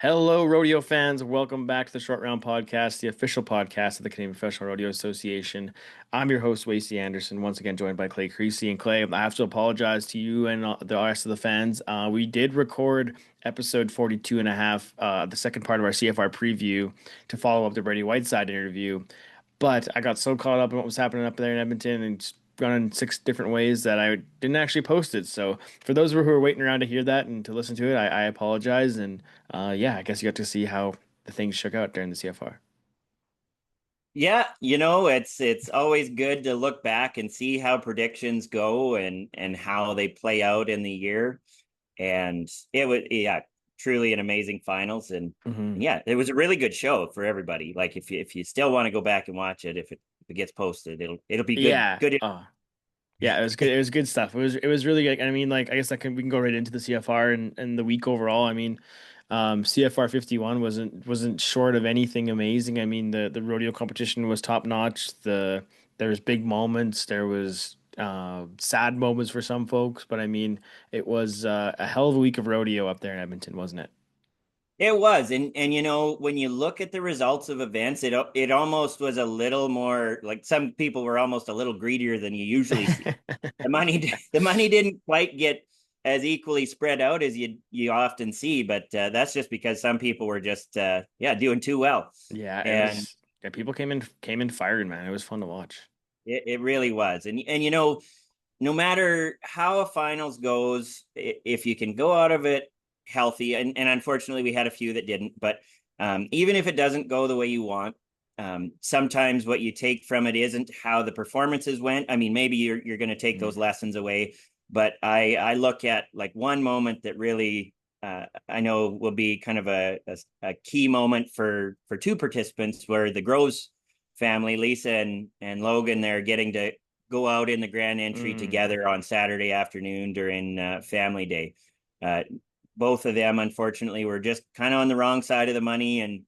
Hello, rodeo fans. Welcome back to the Short Round Podcast, the official podcast of the Canadian Professional Rodeo Association. I'm your host, Wacey Anderson, once again joined by Clay Creasy. And Clay, I have to apologize to you and the rest of the fans. We did record episode 42 and a half, the second part of our CFR preview to follow up the Brady Whiteside interview. But I got so caught up in what was happening up there in Edmonton and just gone in six different ways that I didn't actually post it. So for those who are waiting around to hear that and to listen to it, I apologize. And yeah, I guess you got to see how the things shook out during the CFR. Yeah, it's always good to look back and see how predictions go and how they play out in the year. And it was truly an amazing finals and Hmm. yeah, it was a really good show for everybody. Like if you still want to go back and watch it, if it gets posted, it'll be good Yeah. good. Yeah, it was good. It was good stuff. It was really good. I mean, like I guess we can go right into the CFR and the week overall. I mean, CFR 51 wasn't short of anything amazing. I mean, the rodeo competition was top notch. There was big moments. There was sad moments for some folks, but I mean, it was a hell of a week of rodeo up there in Edmonton, wasn't it? It was, and when you look at the results of events, it almost was a little more like some people were almost a little greedier than you usually see. The money didn't quite get as equally spread out as you often see, but that's just because some people were just doing too well, Yeah, it and was. Yeah, people came in firing, man. It was fun to watch. it really was. And no matter how a finals goes, if you can go out of it healthy, and unfortunately we had a few that didn't, but even if it doesn't go the way you want, sometimes what you take from it isn't how the performances went. I mean, maybe you're going to take Mhm. those lessons away, but I look at like one moment that really I know will be kind of a key moment for two participants, where the Groves family, Lisa and Logan, they're getting to go out in the grand entry Mm. together on Saturday afternoon during Family Day. Uh, both of them, unfortunately, were just kind of on the wrong side of the money and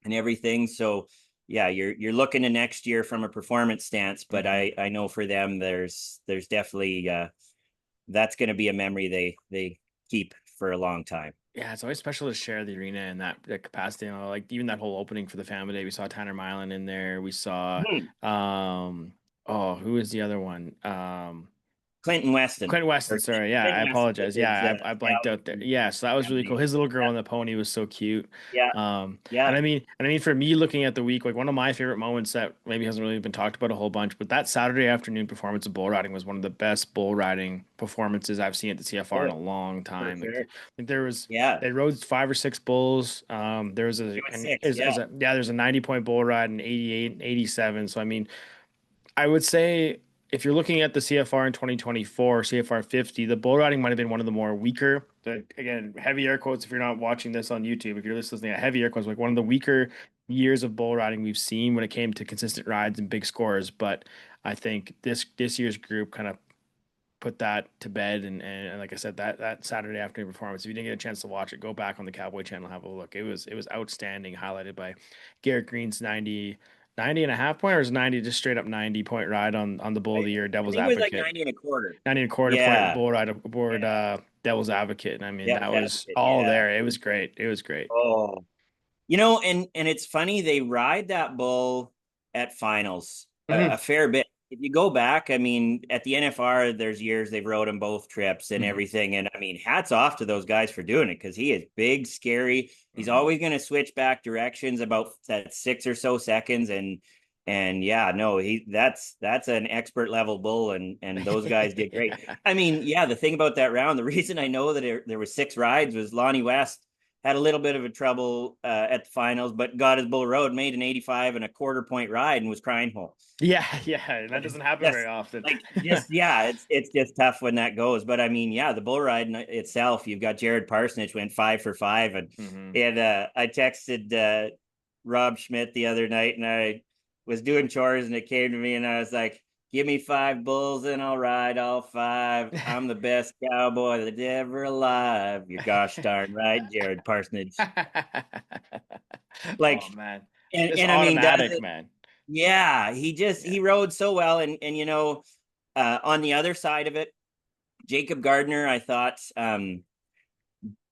everything. So, yeah, you're looking to next year from a performance stance, but Mhm. I know for them, there's definitely that's going to be a memory they keep for a long time. Yeah, it's always special to share the arena in that capacity. Like even that whole opening for the family day, we saw Tanner Milan in there. We saw, Hmm. um, oh, who is the other one? Clinton Weston Quentin Weston, or sorry. Yeah, I Clinton Weston apologize. is Yeah, I blanked out there. Yeah, so that was really cool. family. His little girl Yeah, on the pony was so cute. yeah, And yeah. I mean, for me, looking at the week, like one of my favorite moments that maybe hasn't really been talked about a whole bunch, but that Saturday afternoon performance of bull riding was one of the best bull riding performances I've seen at the CFR in Sure, a long for time. sure. Like there was, Yeah, they rode five or six bulls. There was it was six. Yeah. there's a 90-point bull ride and 88 and 87. So I mean, I would say if you're looking at the CFR in 2024, CFR 50, the bull riding might have been one of the more weaker. Again, heavy air quotes if you're not watching this on YouTube. If you're listening at heavy air quotes, like one of the weaker years of bull riding we've seen when it came to consistent rides and big scores. But I think this year's group kind of put that to bed. And like I said, that Saturday afternoon performance, if you didn't get a chance to watch it, go back on the Cowboy channel, have a look. It was outstanding, highlighted by Garrett Green's 90 and a half point, or is 90 just straight up 90-point ride on the bull I, of the year, I Devil's think it was like Advocate. 90 and a quarter. 90 and a quarter point Yeah. bull ride aboard Yeah. Devil's Advocate. And I mean, that Devil's was advocate. all Yeah. there. It was great. It was great. Oh, and it's funny, they ride that bull at finals a Hmm. fair bit. If you go back, I mean, at the NFR, there's years they've rode him both trips and Hmm. everything. And I mean, hats off to those guys for doing it, because he is big, scary. He's Hmm. always going to switch back directions about that 6 or so seconds. And yeah, no, that's an expert level bull, and those guys did great. Yeah. I mean, yeah, the thing about that round, the reason I know that there was six rides was Lonnie West had a little bit of a trouble at the finals, but got his bull road, made an 85 and a quarter point ride, and was crying home. Yeah, yeah, that doesn't happen very Just often. just yeah, it's just tough when that goes. But I mean, yeah, the bull ride itself, you've got Jared Parsonage went 5 for 5, Hmm. and I texted Rob Schmidt the other night, and I was doing chores, and it came to me, and I was like, "Give me 5 bulls, and I'll ride all five. I'm the best cowboy that's ever alive. You're gosh darn right, Jared Parsonage." Oh Like, man, and just and I mean, does automatic, it? man. Yeah, Yeah. he rode so well, and on the other side of it, Jacob Gardner, I thought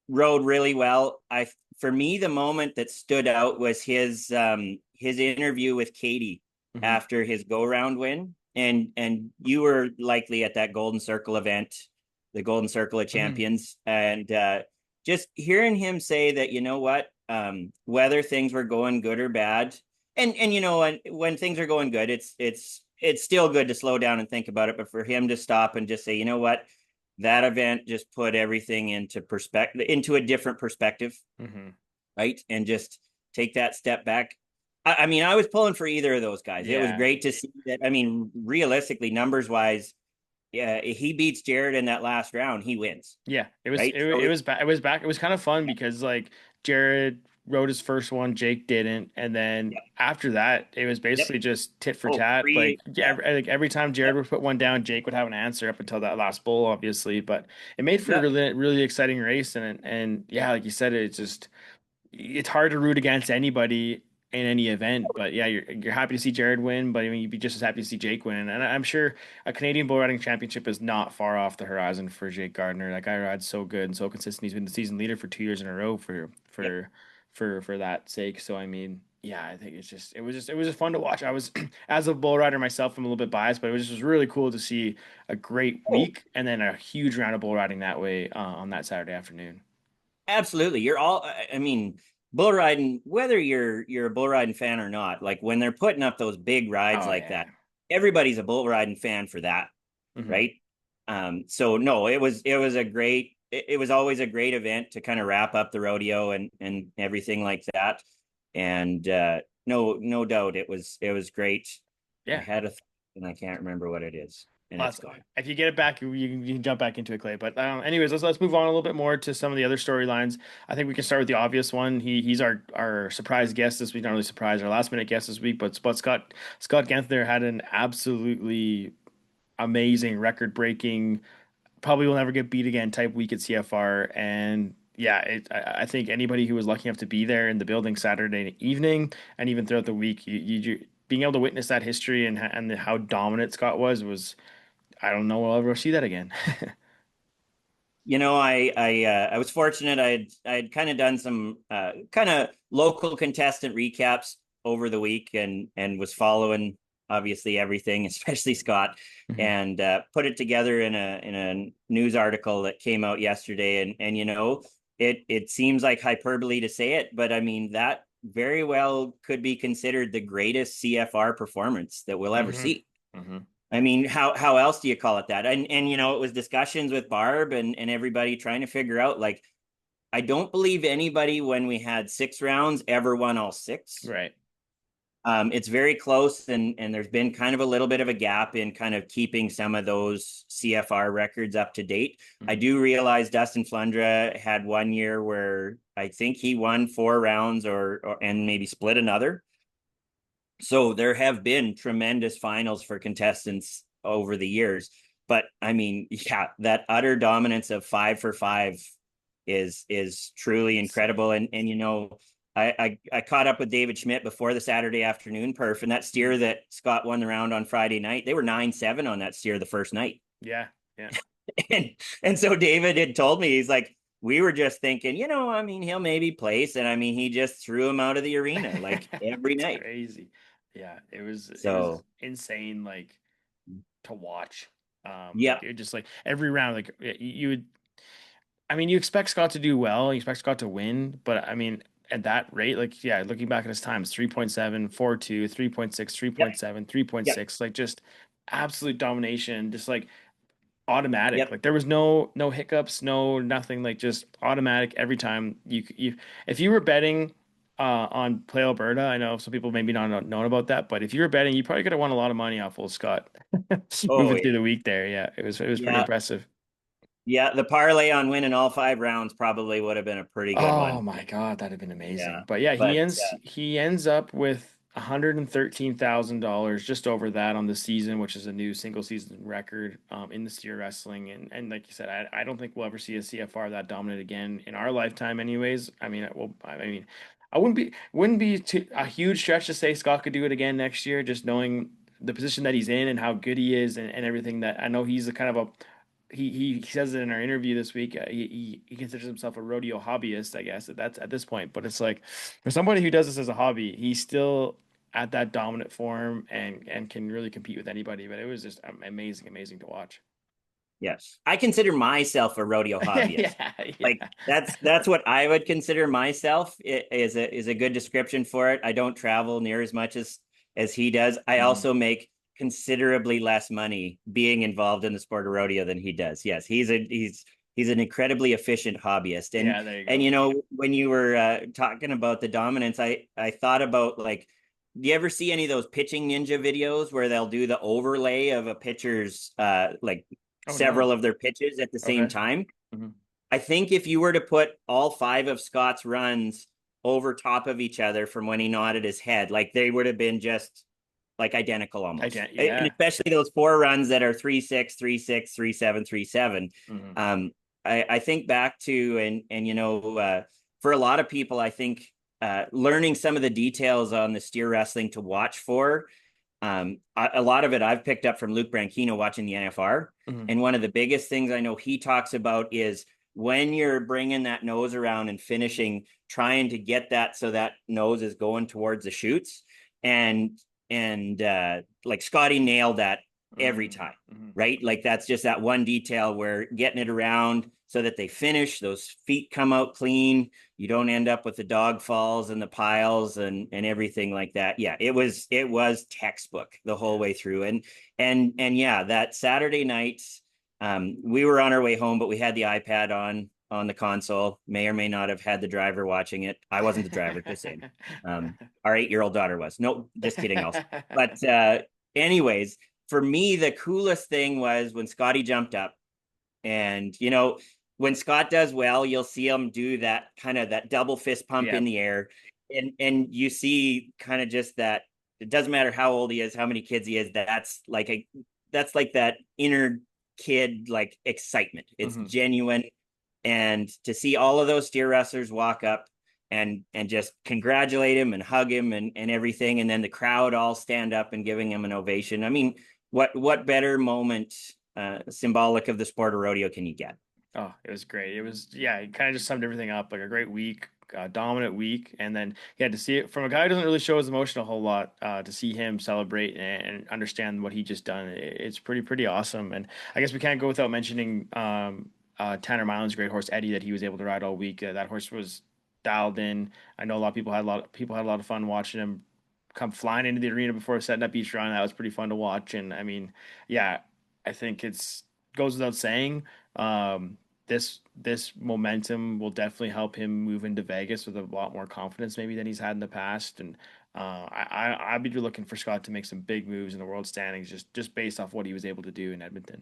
rode really well. I for me, the moment that stood out was his interview with Katie Hmm. after his go round win. And you were likely at that Golden Circle event, the Golden Circle of Hmm. Champions, and just hearing him say that, you know what, whether things were going good or bad, and you know, when things are going good, it's still good to slow down and think about it. But for him to stop and just say, you know what, that event just put everything into perspective, into a different perspective, Hmm. right? And just take that step back. I mean, I was pulling for either of those guys. It was Yeah. great to see that. I mean, realistically, numbers wise, yeah, he beats Jared in that last round, he wins, Yeah, right? it was back. It was back. It was kind of fun because like Jared wrote his first one, Jake didn't, and then Yep, after that, it was yep. basically just tit for Oh, tat. three. Like yeah, Yeah, like every time Jared yep, would put one down, Jake would have an answer up until that last bowl, obviously. But it made for a yep. really exciting race, and yeah, like you said, it's hard to root against anybody in any event. But yeah, you're happy to see Jared win, but I mean, you'd be just as happy to see Jake win. And I'm sure a Canadian bull riding championship is not far off the horizon for Jake Gardner. That guy rides so good and so consistent. He's been the season leader for 2 years in a row Yep. for that sake. So I mean, yeah, I think it was just fun to watch. I was as a bull rider myself, I'm a little bit biased, but it was really cool to see a great Oh, week and then a huge round of bull riding that way on that Saturday afternoon. absolutely. You're all. I mean, bull riding. Whether you're a bull riding fan or not, like when they're putting up those big rides Oh like yeah. that, everybody's a bull riding fan for that, Hmm. right? So no, it was a great. It was always a great event to kind of wrap up the rodeo and everything like that. And no doubt, it was great. I Yeah. had a, and I can't remember what it is, and it's Awesome. gone. If you get it back, you can jump back into it, Clay. But anyways, let's move on a little bit more to some of the other storylines. I think we can start with the obvious one. He's our surprise guest this week. Not really surprise, our last minute guest this week, but Scott Guenthner had an absolutely amazing, record breaking, probably will never get beat again type week at CFR. And yeah, I think anybody who was lucky enough to be there in the building Saturday evening and even throughout the week, being able to witness that history and how dominant Scott was I don't know I'll ever see that again. You know, I was fortunate. I'd kind of done some kind of local contestant recaps over the week, and was following obviously everything, especially Scott, Mhm. and put it together in a news article that came out yesterday. And you know, it seems like hyperbole to say it, but I mean that very well could be considered the greatest CFR performance that we'll ever Hmm. see. Hmm. I mean, how else do you call it that? And you know, it was discussions with Barb and everybody trying to figure out, like, I don't believe anybody when we had 6 rounds ever won all six. Right. It's very close, and there's been kind of a little bit of a gap in kind of keeping some of those CFR records up to date. I Hmm. do realize Dustin Flundra had one year where I think he won 4 rounds or and maybe split another. So there have been tremendous finals for contestants over the years. But I mean, yeah, that utter dominance of 5 for 5 is truly incredible. And you know, I caught up with David Schmidt before the Saturday afternoon perf, and that Hmm. steer that Scott won the round on Friday night, they were 9-7 on that steer the first night. Yeah. Yeah. and and so David had told me, he's like, we were just thinking, you know, I mean, he'll maybe place, and I mean, he just threw him out of the arena like every It's night. crazy. Yeah, it was So insane like to watch. yeah. Like it just like every round like you would I mean you expect Scott to do well, you expect Scott to win, but I mean at that rate like yeah, looking back at his times 3.7, 4.2, 3.6, Yep. 3.7, Yep. 3.6 like just absolute domination, just like automatic. Yep. Like there was no hiccups, no nothing. Like just automatic every time. You if you were betting on Play Alberta, I know some people maybe not known about that, but if you were betting, you probably could have won a lot of money off old Scott Oh moving yeah. through the week there. Yeah, it was pretty Yeah. impressive. Yeah. The parlay on winning all 5 rounds probably would have been a pretty good Oh one. my God, that'd have been Yeah. amazing. But yeah, But he ends up with $113,000, just over that on the season, which is a new single season record in the steer wrestling. And like you said, I don't think we'll ever see a CFR that dominant again in our lifetime, anyways. I wouldn't be a huge stretch to say Scott could do it again next year, just knowing the position that he's in and how good he is and everything that I know he's a kind of he says it in our interview this week. He considers himself a rodeo hobbyist, I guess. That's at this point. But it's like for somebody who does this as a hobby, he's still at that dominant form and can really compete with anybody. But it was just amazing to watch. Yes. I consider myself a rodeo Yeah, hobbyist. Like yeah. that's what I would consider myself. It is a good description for it. I don't travel near as much as he does. I Mhm. also make considerably less money being involved in the sport of rodeo than he does. Yes, he's an incredibly efficient hobbyist. Yeah, there you And go. you know, when you were talking about the dominance, I thought about like, do you ever see any of those pitching ninja videos where they'll do the overlay of a pitcher's like Oh no. several of their pitches at the same Okay. time? Hmm. I think if you were to put all five of Scott's runs over top of each other from when he nodded his head, like they would have been just like identical I almost. can't. And Yeah. especially those four runs that are 3-6, 3-6, 3-7, 3-7. Hmm. I think back to, and you know, for a lot of people, I think learning some of the details on the steer wrestling to watch for, a lot of it I've picked up from Luke Branchino watching the NFR. Hmm. And one of the biggest things I know he talks about is when you're bringing that nose around and finishing, trying to get that so that nose is going towards the chutes. And like Scotty nailed that every time, Hmm. right? Like that's just that one detail where getting it around so that they finish, those feet come out clean, you don't end up with the dog falls and the piles and everything like that. Yeah, it was textbook the whole way through. And yeah, that Saturday night, we were on our way home, but we had the iPad on the console. May or may not have had the driver watching it. I wasn't the driver, just saying. Our 8-year-old daughter was. No, just kidding. Also, but anyways, for me, the coolest thing was when Scotty jumped up, and you know, when Scott does well, you'll see him do that kind of that double fist pump Yeah. in the air, and you see kind of just that. It doesn't matter how old he is, how many kids he is. That's like that inner kid like excitement. It's Hmm. genuine, and to see all of those steer wrestlers walk up and just congratulate him and hug him and everything, and then the crowd all stand up and giving him an ovation. I mean, what better moment symbolic of the sport of rodeo can you get? Oh, it was great. It was, yeah, it kind of just summed everything up like a great week, dominant week. And then, yeah, to see it from a guy who doesn't really show his emotion a whole lot, to see him celebrate and understand what he just done, it's pretty awesome. And I guess we can't go without mentioning Tanner Milan's great horse, Eddie, that he was able to ride all week. That horse was dialed in. I know a lot of people had a lot of fun watching him come flying into the arena before setting up each run. That was pretty fun to watch. And I mean, yeah, I think it's goes without saying. Um, this momentum will definitely help him move into Vegas with a lot more confidence maybe than he's had in the past. And I'd be looking for Scott to make some big moves in the world standings just based off what he was able to do in Edmonton.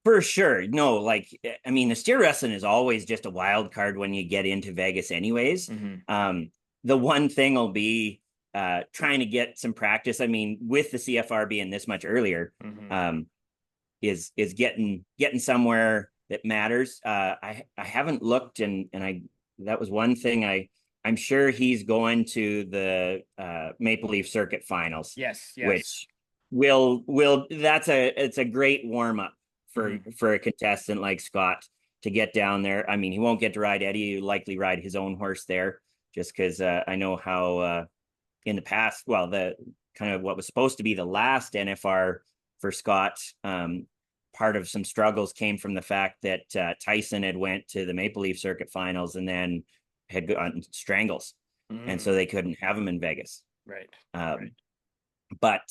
For sure. No, like I mean, the steer wrestling is always just a wild card when you get into Vegas, anyways. Hmm. The one thing will be trying to get some practice. I mean, with the CFR being this much earlier, Hmm. um, is getting somewhere that matters. I haven't looked, and I that was one thing I'm sure he's going to the Maple Leaf Circuit Finals, Yes, yes. which will it's a great warm up Hmm. for a contestant like Scott to get down there. I mean, he won't get to ride Eddie. He'll likely ride his own horse there, just because I know how in the past, well, the kind of what was supposed to be the last NFR for Scott, part of some struggles came from the fact that Tyson had went to the Maple Leaf Circuit Finals and then had gotten strangles, and so Mm. they couldn't have him in Vegas. Right, right. Um, but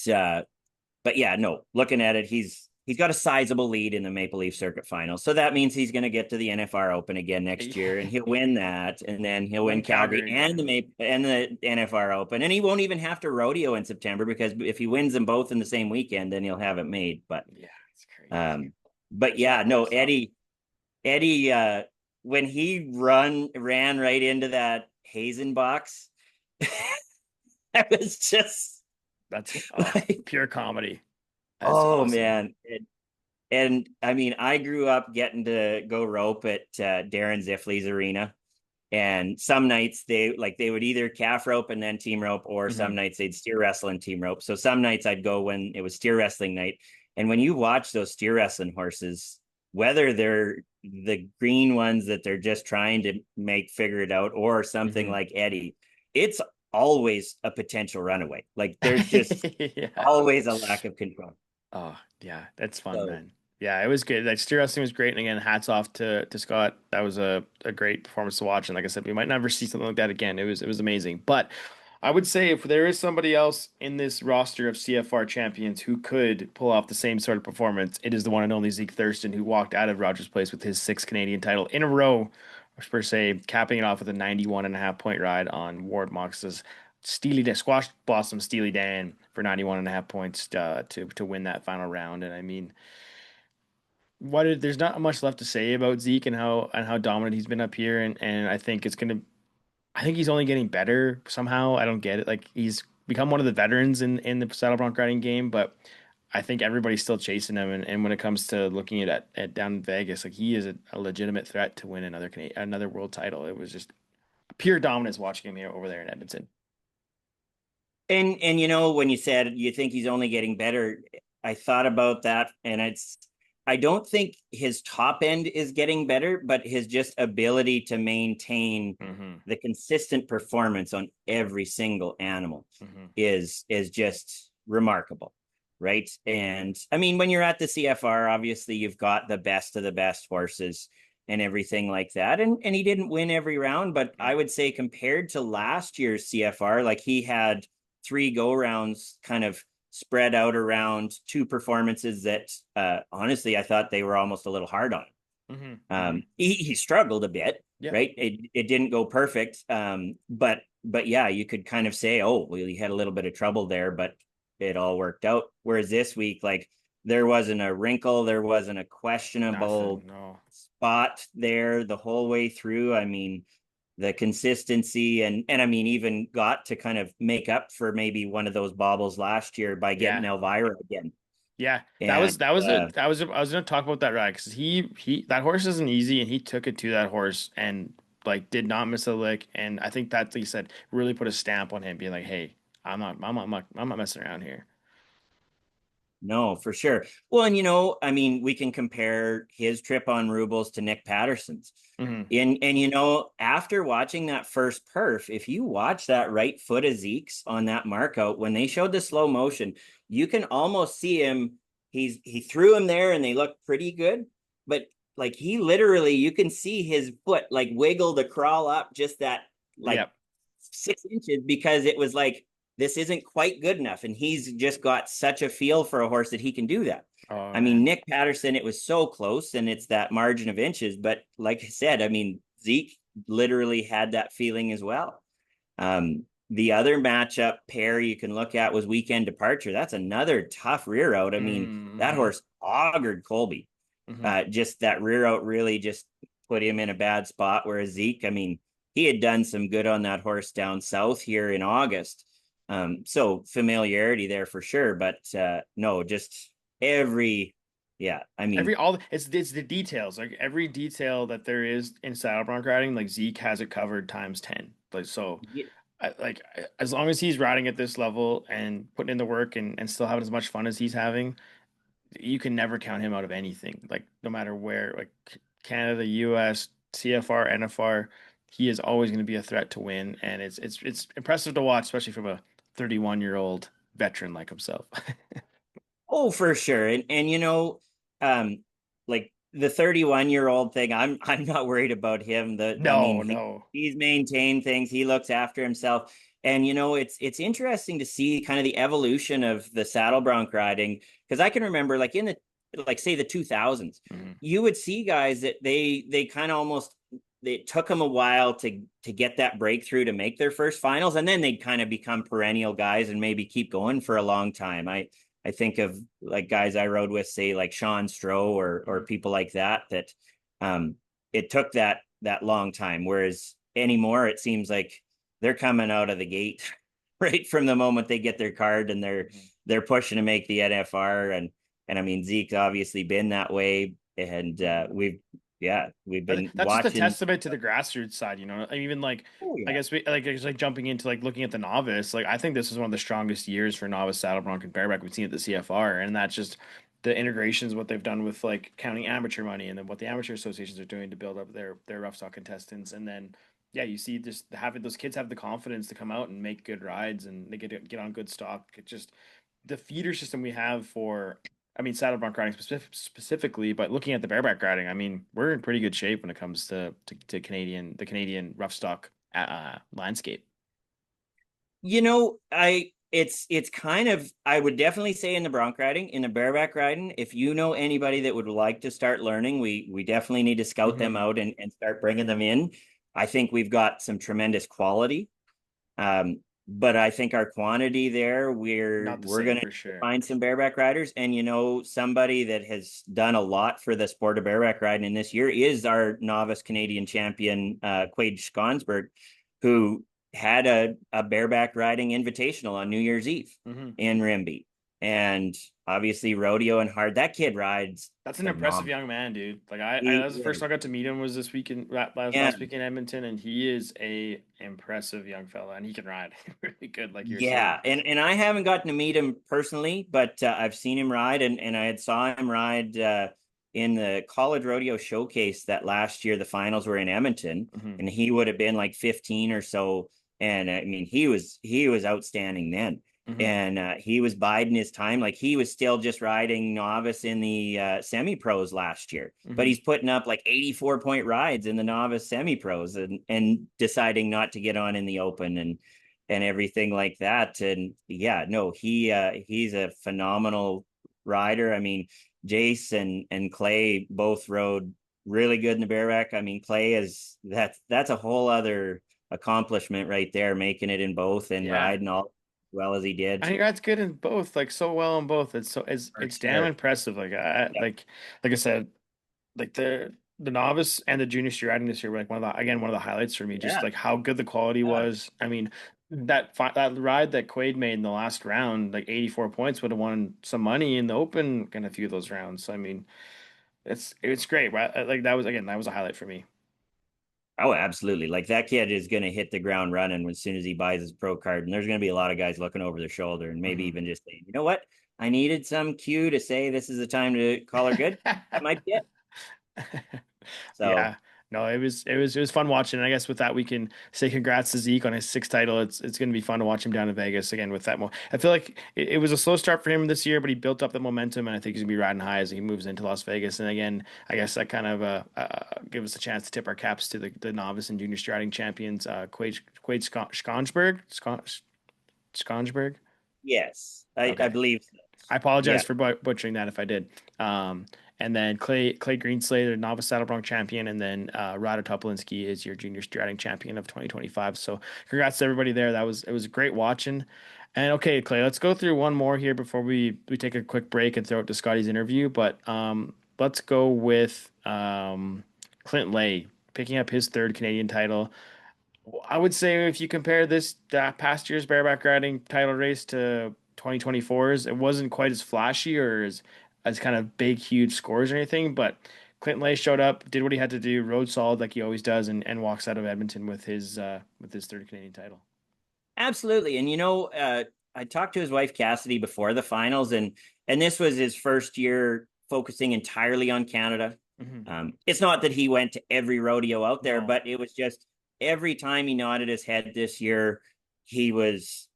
yeah, no. Looking at it, he's got a sizable lead in the Maple Leaf Circuit Finals, so that means he's going to get to the NFR Open again next year, and he'll win that, and then he'll win Win Calgary Calgary and again. the NFR Open, and he won't even have to rodeo in September because if he wins them both in the same weekend, then he'll have it made. Yeah, it's crazy. Um, but It's yeah, not no, nonstop. Eddie, when he ran right into that Hazen box, I was just That's like, pure comedy. That's oh awesome. man. And I mean, I grew up getting to go rope at Darren Ziffley's arena. And some nights they would either calf rope and then team rope, or some Hmm. nights they'd steer wrestle and team rope. So some nights I'd go when it was steer wrestling night. And when you watch those steer wrestling horses, whether they're the green ones that they're just trying to make figure it out, or something Hmm. like Eddie, it's always a potential runaway. Like there's just Yeah. always a lack of control. Oh, yeah, that's fun, So man. Yeah, it was good. That steer wrestling was great. And again, hats off to Scott. That was a great performance to watch. And like I said, we might never see something like that again. It was amazing. But I would say if there is somebody else in this roster of CFR champions who could pull off the same sort of performance, it is the one and only Zeke Thurston, who walked out of Rogers Place with his sixth Canadian title in a row, per se, capping it off with a 91.5 point ride on Ward Mox's Squash Blossom Steely Dan for 91.5 points to win that final round. And I mean, there's not much left to say about Zeke and how dominant he's been up here. And I think he's only getting better somehow. I don't get it. Like he's become one of the veterans in the saddle bronc riding game, but I think everybody's still chasing him. And when it comes to looking at down in Vegas, like he is a legitimate threat to win another world title. It was just pure dominance watching him here over there in Edmonton. and you know, when you said you think he's only getting better, I thought about that, and I don't think his top end is getting better, but his just ability to maintain Hmm. the consistent performance on every single animal Hmm. is just remarkable, right? And I mean, when you're at the CFR, obviously you've got the best of the best horses and everything like that. And he didn't win every round, but I would say compared to last year's CFR, like he had three go rounds kind of spread out around two performances that honestly I thought they were almost a little hard on. Hmm. Hmm. He struggled a bit, Yeah. right? It didn't go perfect, but yeah, you could kind of say, oh, well, he had a little bit of trouble there, but it all worked out. Whereas this week, like there wasn't a wrinkle, there wasn't a questionable Nothing. No. spot there the whole way through. I mean, the consistency and I mean even got to kind of make up for maybe one of those bobbles last year by getting Yeah. Elvira again. Yeah. That And was that was it. I was gonna talk about that ride because he that horse isn't easy and he took it to that horse and like did not miss a lick. And I think that, like you said, really put a stamp on him, being like, hey, I'm not messing around here. No, for sure. Well, and you know, I mean, we can compare his trip on Rubles to Nick Patterson's. Hmm. And you know, after watching that first perf, if you watch that right foot of Zeke's on that mark out, when they showed the slow motion, you can almost see him. He threw him there and they looked pretty good, but like he literally, you can see his foot like wiggle the crawl up just that like Yep. 6 inches because it was like this isn't quite good enough. And he's just got such a feel for a horse that he can do that. Oh I mean, man. Nick Patterson, it was so close and it's that margin of inches. But like I said, I mean, Zeke literally had that feeling as well. The other matchup pair you can look at was Weekend Departure. That's another tough rear out. I mean, that Mm-hmm. horse augured Colby. Hmm. Just that rear out really just put him in a bad spot. Whereas Zeke, I mean, he had done some good on that horse down south here in August. So familiarity there for sure. But no, just every, yeah, I mean, It's the details, like every detail that there is in saddle bronc riding, like Zeke has it covered times 10. Like so as long as he's riding at this level and putting in the work and still having as much fun as he's having, you can never count him out of anything. Like no matter where, like Canada, US, CFR, NFR, he is always going to be a threat to win, and it's impressive to watch, especially from a 31-year-old veteran like himself. oh, for sure. And you know, um, like the 31-year-old thing, I'm not worried about him. I mean, No, no. he's maintained things, he looks after himself. And you know, it's interesting to see kind of the evolution of the saddle bronc riding. Because I can remember like in the like say the 2000s, Mhm. you would see guys that they kind of almost it took them a while to get that breakthrough to make their first finals, and then they'd kind of become perennial guys and maybe keep going for a long time. I think of like guys I rode with, say like Sean Stroh or Mhm. people like that. Um, it took that long time. Whereas anymore, it seems like they're coming out of the gate right from the moment they get their card and Mhm. they're pushing to make the NFR. And I mean Zeke's obviously been that way, and Mhm. we've been That's just a watching. testament to the grassroots side, even like Oh I yeah. guess it's like jumping into like looking at the novice. Like I think this is one of the strongest years for novice saddle bronc and bareback we've seen at the CFR, and that's just the integrations, what they've done with like counting amateur money, and then what the amateur associations are doing to build up their rough stock contestants, and then yeah, you see just having those kids have the confidence to come out and make good rides, and they get on good stock. It just the feeder system we have for, I mean, saddle bronc riding specifically, but looking at the bareback riding, I mean, we're in pretty good shape when it comes to Canadian rough stock landscape. It's kind of, I would definitely say in the bronc riding, in the bareback riding, if you know anybody that would like to start learning, we definitely need to scout them Hmm. out and start bringing them in. I think we've got some tremendous quality. Um, but I think our quantity there, we're Not the we're same gonna for sure. find some bareback riders. And somebody that has done a lot for the sport of bareback riding in this year is our novice Canadian champion, Quade Skonsberg, who had a bareback riding invitational on New Year's Eve Hmm. in Rimby. And obviously rodeo and hard. That kid rides That's an impressive phenomenal. young man, dude. Like that He was the first is, time I got to meet him was this weekend, yeah. last week in Edmonton, and he is a impressive young fella, and he can ride really good, like you're saying. Yeah, and I haven't gotten to meet him personally, but I've seen him ride, and I had saw him ride in the college rodeo showcase that last year. The finals were in Edmonton, Hmm. and he would have been like 15 or so. And I mean, he was outstanding then, Hmm. and he was biding his time. Like he was still just riding novice in the semi pros last year, but Hmm. he's putting up like 84-point rides in the novice semi pros, and deciding not to get on in the open and everything like that. And yeah, no, he's a phenomenal rider. I mean, Jace and Clay both rode really good in the bareback. I mean, Clay is that's a whole other accomplishment right there, making it in both and Yeah, riding all well as he did. and he rides good in both, like so well in both. For It's damn sure. impressive. Yep. Like I said, like the novice and the junior steer riding this year were like one of the highlights for me. Just Yeah. like how good the quality Yeah. was. I mean, that ride that Quaid made in the last round, like 84 points, would have won some money in the open in a few of those rounds. So I mean, it's great, right? Like that was a highlight for me. Oh, absolutely. Like that kid is going to hit the ground running as soon as he buys his pro card. And there's going to be a lot of guys looking over their shoulder and maybe Hmm. even just saying, you know what? I needed some cue to say this is the time to call her good. That might be it. So, Yeah. No, it was fun watching. And I guess with that we can say congrats to Zeke on his sixth title. It's going to be fun to watch him down in Vegas again with that. I feel like it was a slow start for him this year, but he built up the momentum, and I think he's gonna be riding high as he moves into Las Vegas. And again, I guess that kind of gives us a chance to tip our caps to the novice and junior striding champions, Skonsberg. yes, I Okay. believe so. I apologize Yeah. for butchering that if I did. Um, and then Clay Greenslade, the novice saddle bronc champion, and then Ryder Topolinski is your junior striding champion of 2025. So congrats to everybody there. It was great watching. And okay, Clay, let's go through one more here before we take a quick break and throw it to Scotty's interview. But let's go with Clint Lay picking up his third Canadian title. I would say if you compare this past year's bareback riding title race to 2024's, it wasn't quite as flashy or as kind of big, huge scores or anything. But Clinton Lay showed up, did what he had to do, rode solid like he always does, and walks out of Edmonton with his third Canadian title. Absolutely. And I talked to his wife Cassidy before the finals, and this was his first year focusing entirely on Canada. Hmm. It's not that he went to every rodeo out there, No, but it was just every time he nodded his head this year, he was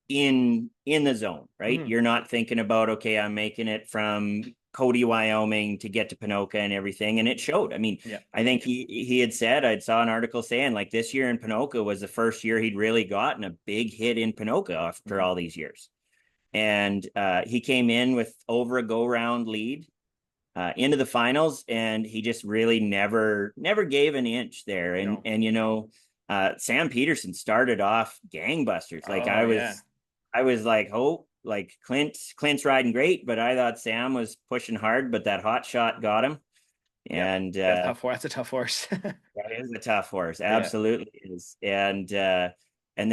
in the zone, right? hmm, You're not thinking about, okay, I'm making it from Cody, Wyoming to get to Pinoca and everything. And it showed. I mean, yeah, I think he had said, I saw an article saying like this year in Pinoca was the first year he'd really gotten a big hit in Pinoca after hmm, all these years. And he came in with over a go round lead into the finals, and he just really never gave an inch there. And no, Sam Peterson started off gangbusters. Like oh yeah, I was like, oh, like Clint's riding great, but I thought Sam was pushing hard, but that hot shot got him. yep, And that's a tough horse. that is a tough horse, Yeah. absolutely is. And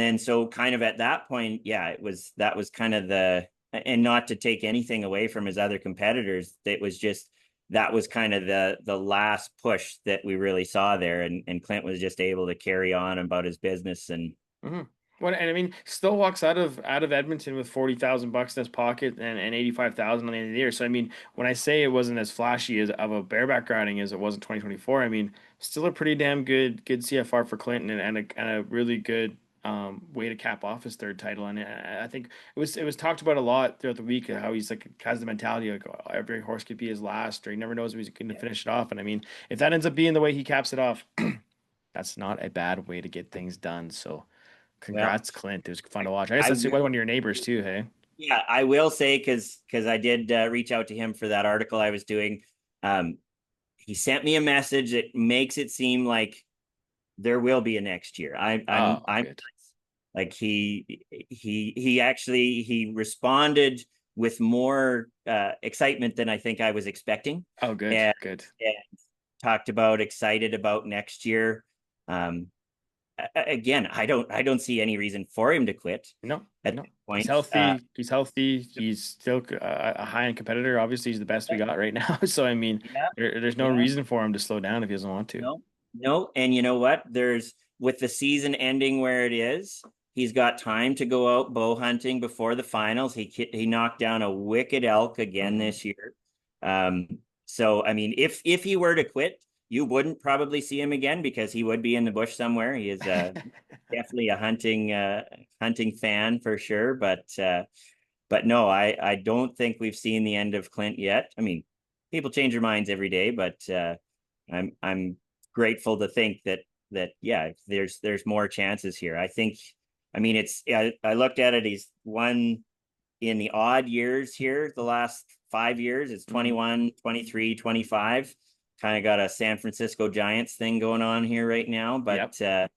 then so kind of at that point, yeah, that was kind of and not to take anything away from his other competitors, it was just that was kind of the last push that we really saw there, and Clint was just able to carry on about his business. And Hmm. And I mean, still walks out of Edmonton with 40,000 bucks in his pocket and 85,000 on the end of the year. So I mean, when I say it wasn't as flashy as of a bareback riding as it was in 2024, I mean, still a pretty damn good CFR for Clinton and a really good way to cap off his third title. And I think it was talked about a lot throughout the week how he's like has the mentality like oh, every horse could be his last, or he never knows if he's going to Yeah. finish it off. And I mean, if that ends up being the way he caps it off, that's not a bad way to get things done. So. Well, Congrats, Clint. It was fun to watch. I guess I that's one will. of your neighbors too, hey? Yeah, I will say because I did reach out to him for that article I was doing. Um, he sent me a message that makes it seem like there will be a next year. Oh, I'm good. like he actually he responded with more excitement than I think I was expecting, Oh, good, and, good. and talked about excited about next year. Um, Again, I don't see any reason for him to quit No, at no. this He's point. healthy. He's healthy. He's still a high-end competitor. Obviously, he's the best we got right now. So, I mean, Yeah, there's no yeah. reason for him to slow down if he doesn't want to. No, no. And you know what? There's with the season ending where it is, he's got time to go out bow hunting before the finals. He knocked down a wicked elk again Hmm. this year. Um, so I mean, if he were to quit, you wouldn't probably see him again because he would be in the bush somewhere. He is definitely a hunting fan for sure. But no, I don't think we've seen the end of Clint yet. I mean, people change their minds every day, but I'm grateful to think that yeah, there's more chances here. I think, I mean, I looked at it. He's won in the odd years here, the last 5 years. It's Hmm. 21, 23, 25. Kind of got a San Francisco Giants thing going on here right now, Yep. but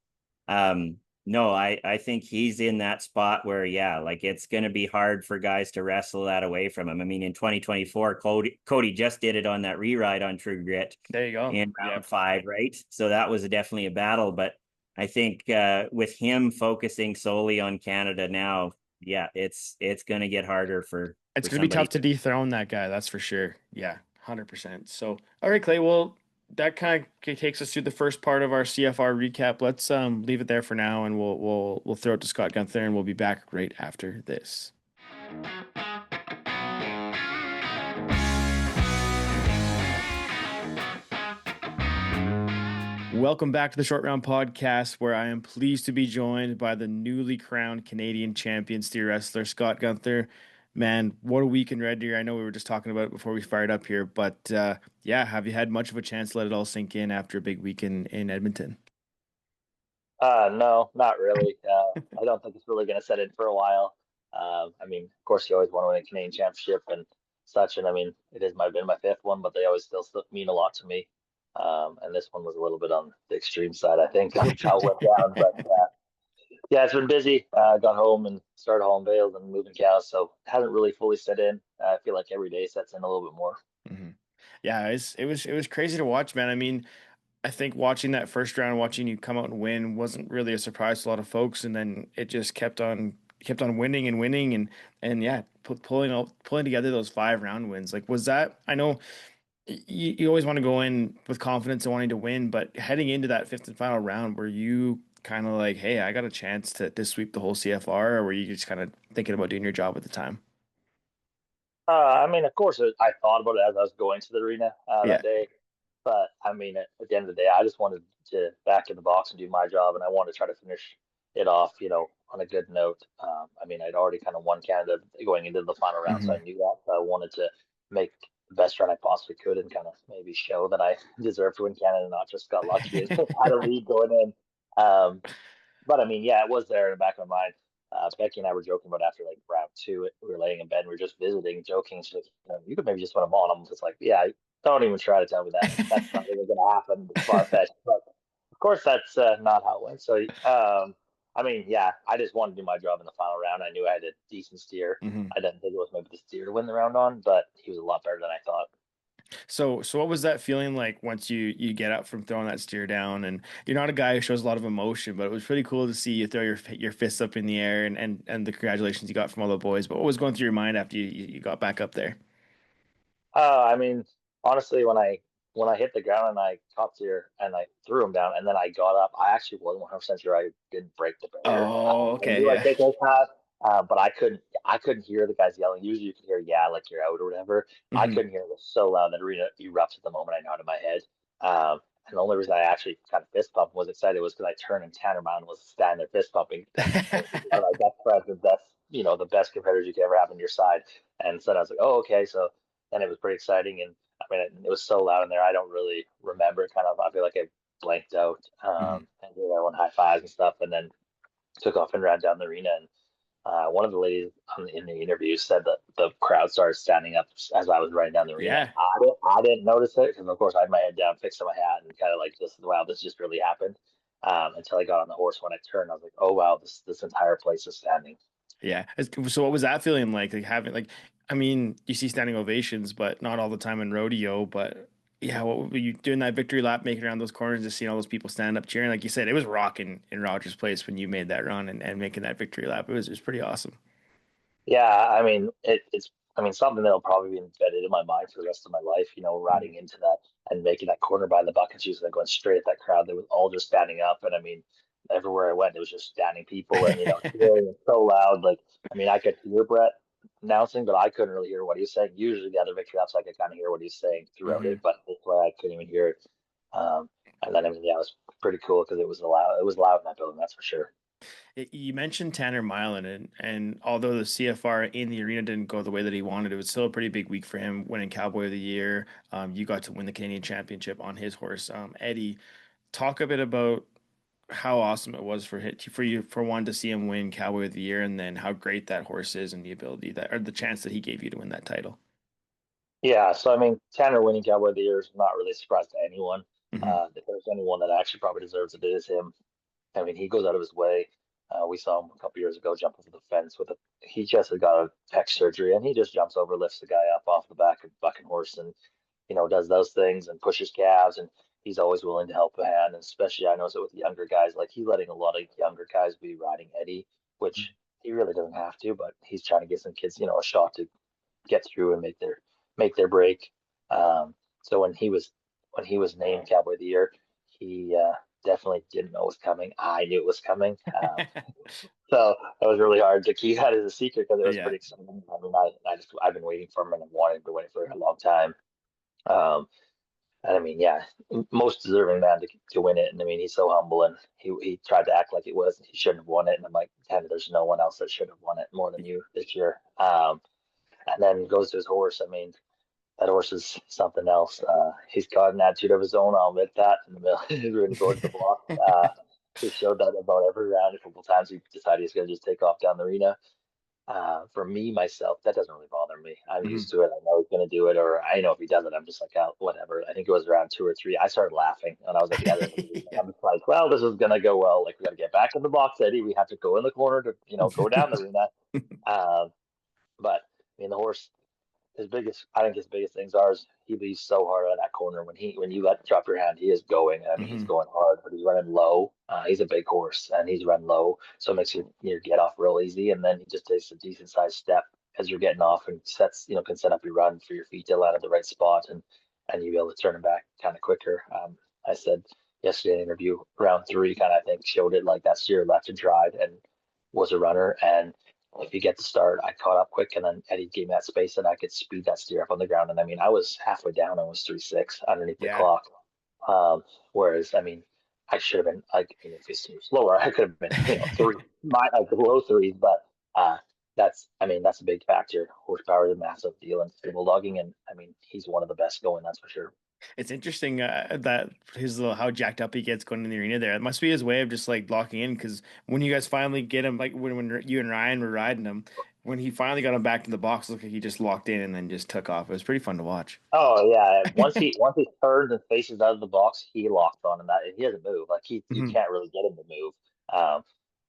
no, I think he's in that spot where, yeah, like it's going to be hard for guys to wrestle that away from him. I mean, in 2024, Cody just did it on that reride on True Grit There you go. in round Yep. five, right? So that was definitely a battle. But I think with him focusing solely on Canada now, yeah, it's going to get harder It's for going to be tough somebody. to dethrone that guy, that's for sure. Yeah, 100%. So, all right, Clay, well, that kind of takes us through the first part of our CFR recap. Let's leave it there for now and we'll throw it to Scott Guenther and we'll be back right after this. Welcome back to the Short Round Podcast, where I am pleased to be joined by the newly crowned Canadian champion steer wrestler, Scott Guenther. Man, what a week in Red Deer. I know we were just talking about it before we fired up here, but yeah, have you had much of a chance to let it all sink in after a big week in Edmonton? No, not really. I don't think it's really going to set in for a while. I mean, of course, you always want to win a Canadian championship and such, and I mean, it has been my fifth one, but they always still mean a lot to me. And this one was a little bit on the extreme side, I think, of how it went down. But yeah, it's been busy. Got home and started hauling bales and moving cows, so it hasn't really fully set in. I feel like every day sets in a little bit more. Mhm. Yeah, it was crazy to watch, man. I mean, I think watching that first round, watching you come out and win wasn't really a surprise to a lot of folks, and then it just kept on winning and winning and yeah, pulling together those 5 round wins. Like, was that? I know you always want to go in with confidence and wanting to win, but heading into that fifth and final round, were you kind of like, hey, I got a chance to sweep the whole CFR, or were you just kind of thinking about doing your job at the time? I mean, of course, I thought about it as I was going to the arena Yeah. that day. But I mean, at the end of the day, I just wanted to back in the box and do my job, and I wanted to try to finish it off, on a good note. I mean, I'd already kind of won Canada going into the final round, so I Hmm. knew that. So I wanted to make the best run I possibly could and kind of maybe show that I deserved to win Canada, not just got lucky and had a lead going in. But I mean, yeah, it was there in the back of my mind. Becky and I were joking about after like round two, we were laying in bed, and we were just visiting, joking. She's like, you could maybe just win them all. And I'm just like, yeah, don't even try to tell me that. That's not even going to happen. It's far fetched. But of course, that's not how it went. So, I mean, yeah, I just wanted to do my job in the final round. I knew I had a decent steer. Hmm. I didn't think it was maybe the steer to win the round on, but he was a lot better than I thought. So what was that feeling like once you get up from throwing that steer down? And you're not a guy who shows a lot of emotion, but it was pretty cool to see you throw your fists up in the air and the congratulations you got from all the boys. But what was going through your mind after you got back up there? I mean, honestly, when I when I hit the ground and I caught steer and I threw him down and then I got up, I actually wasn't 100% sure I didn't break the barrier. Oh, I okay, knew I yeah. take those pass, but I couldn't hear the guys yelling. Usually you could hear, yeah, like you're out or whatever. I Hmm. couldn't hear it. It was so loud that arena erupted the moment I nodded my head. And the only reason I actually kind of fist pumped was excited was because I turned and Tanner Mountain was standing there fist pumping. And like that's probably the best, the best competitors you could ever have on your side. And so I was like, oh, okay. So then it was pretty exciting. And I mean, it was so loud in there. I don't really remember it. Kind of, I feel like I blanked out Hmm. and did everyone high fives and stuff, and then took off and ran down the arena. And one of the ladies in the interview said that the crowd started standing up as I was running down the arena. Yeah. I didn't notice it because, of course, I had my head down, fixing my hat, and kind of like, this, wow, this just really happened. Until I got on the horse. When I turned, I was like, oh wow, this entire place is standing. Yeah. So what was that feeling like? Like having like, I mean, you see standing ovations, but not all the time in rodeo. But yeah, what were you doing that victory lap, making around those corners, just seeing all those people stand up cheering? Like you said, it was rocking in Rogers Place when you made that run and making that victory lap. It was pretty awesome. Yeah, I mean, it's I mean something that'll probably be embedded in my mind for the rest of my life. Riding into that and making that corner by the bucket shoes and then going straight at that crowd. They were all just standing up, and I mean, everywhere I went, it was just standing people, and cheering so loud. Like, I mean, I could hear Brett announcing, but I couldn't really hear what he was saying. Usually, the other victory laps, I could kind of hear what he's saying throughout Hmm. it, but this way I couldn't even hear it. And then I mean, yeah, it was pretty cool because it was loud. It was loud in that building, that's for sure. You mentioned Tanner Milan, and although the CFR in the arena didn't go the way that he wanted, it was still a pretty big week for him, winning Cowboy of the Year. You got to win the Canadian Championship on his horse. Eddie, talk a bit about how awesome it was for you for one to see him win Cowboy of the Year, and then how great that horse is and the ability that or the chance that he gave you to win that title. Yeah, so I mean, Tanner winning Cowboy of the Year is not really a surprise to anyone. Hmm. If there's anyone that actually probably deserves it, it is him. I mean, he goes out of his way. We saw him a couple years ago jump over the fence with a. He just had got a pec surgery, and he just jumps over, lifts the guy up off the back of bucking horse, and does those things and pushes calves, and he's always willing to help a hand. And especially, I notice it with younger guys. Like he's letting a lot of younger guys be riding Eddie, which he really doesn't have to, but he's trying to get some kids, a shot to get through and make their break. So when he was named Cowboy of the Year, he definitely didn't know it was coming. I knew it was coming. So it was really hard to keep that as a secret because it was Yeah. pretty exciting. I mean, I've been waiting for him and I've wanted to wait for a long time. Um, and I mean, yeah, most deserving man to win it. And I mean, he's so humble and he tried to act like it was he shouldn't have won it. And I'm like, Tanner, there's no one else that should have won it more than you this year. And then goes to his horse. I mean, that horse is something else. He's got an attitude of his own. I'll admit that. In the middle, when he goes to the block, he showed that about every round. A couple of times he decided he's going to just take off down the arena. For me, myself, that doesn't really bother me. I'm Hmm. used to it. I know he's going to do it, or I know if he does it, I'm just like, oh, whatever. I think it was around two or three. I started laughing when I was at the other end of the arena. Yeah. I'm just like, well, this is going to go well. Like, we got to get back in the box, Eddie. We have to go in the corner to, go down the arena. Um, but I mean, the horse I think his biggest things are is he leaves so hard on that corner. When you let drop your hand, he is going. I mean, he's Hmm. going hard, but he's running low. He's a big horse, and he's running low, so it makes your get off real easy. And then he just takes a decent sized step as you're getting off, and can set up your run for your feet to land at the right spot, and you be able to turn him back kind of quicker. I said yesterday in an interview, round three kind of I think showed it like that steer left and tried and was a runner and if you get the start, I caught up quick, and then Eddie gave me that space, and I could speed that steer up on the ground. And I mean, I was halfway down, I was 3.6 underneath the Yeah. clock. Whereas, I mean, I should have been like, if it's slower, I could have been, three, like the low threes. But that's a big factor. Horsepower is a massive deal in stable logging, and I mean, he's one of the best going, that's for sure. It's interesting that his little how jacked up he gets going in the arena there. It must be his way of just like locking in because when you guys finally get him, like when you and Ryan were riding him, when he finally got him back to the box, it looked like he just locked in and then just took off. It was pretty fun to watch. Oh yeah, once he turns and faces out of the box, he locks on, and that he doesn't move. Like you Mhm. can't really get him to move. Um,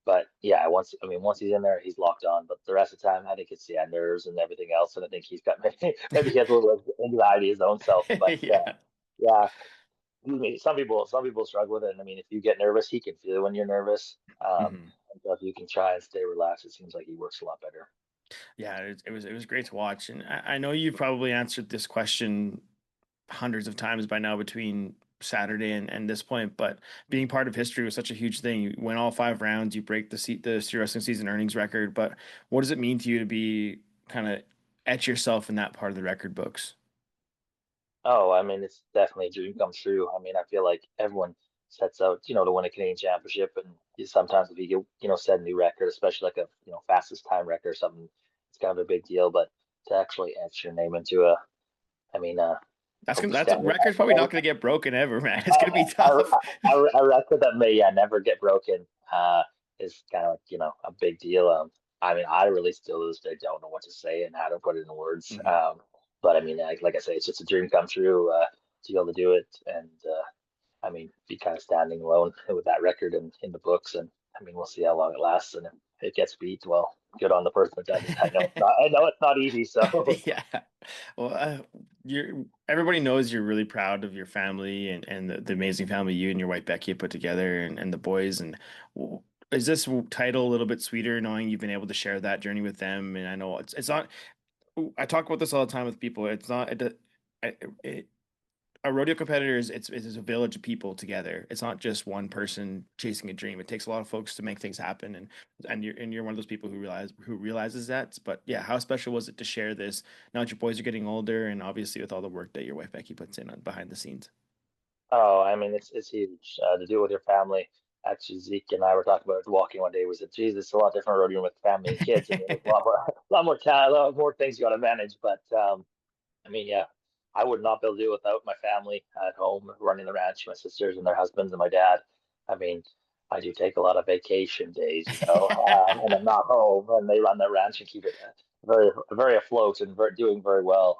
but yeah, once he's in there, he's locked on. But the rest of the time, I think it's the nerves and everything else, and I think he's got maybe he has a little anxiety his own self. But Yeah. yeah, I mean, some people struggle with it. And I mean, if you get nervous, he can feel it when you're nervous. Mhm. And so if you can try and stay relaxed, it seems like he works a lot better. Yeah, it was great to watch, and I know you've probably answered this question hundreds of times by now between Saturday and this point, but being part of history was such a huge thing. You win all 5 rounds, you break the Steer Wrestling season earnings record. But what does it mean to you to be kind of etch yourself in that part of the record books? Oh, I mean, it's definitely a dream come true. I mean, I feel like everyone sets out, to win a Canadian championship, and sometimes if you get, set a new record, especially like a, fastest time record or something, it's kind of a big deal. But to actually etch your name into I mean, That's a standing record's probably not going to get broken ever, man. It's a, going to be a, tough. a record that may never get broken is kind of like, a big deal. I mean, I really still to this day don't know what to say and how to put it in words. Mhm. But I mean, like I say, it's just a dream come true to be able to do it. And I mean, be kind of standing alone with that record in the books. And I mean, we'll see how long it lasts. And if it gets beat, well, good on the person that does it. I know it's not. I know it's not easy. So. Yeah. Well, you're everybody knows you're really proud of your family and the amazing family you and your wife Becky put together and the boys. And w- is this title a little bit sweeter knowing you've been able to share that journey with them? And I know it's not. I talk about this all the time with people. It's not. It, a rodeo competitor is it's a village of people together. It's not just one person chasing a dream. It takes a lot of folks to make things happen, and you're one of those people who realizes that. But yeah, how special was it to share this now that your boys are getting older, and obviously with all the work that your wife Becky puts in on behind the scenes? Oh, I mean, it's huge to do it with your family. Actually, Zeke and I were talking about walking one day. We said, "Geez, it's a lot different rodeoing with family and kids. I mean, there's a lot more, a lot more time, a lot more things you got to manage." But I mean, yeah, I would not be able to do it without my family at home running the ranch, my sisters and their husbands and my dad. I mean, I do take a lot of vacation days, and I'm not home, and they run the ranch and keep it very, very afloat and doing very well.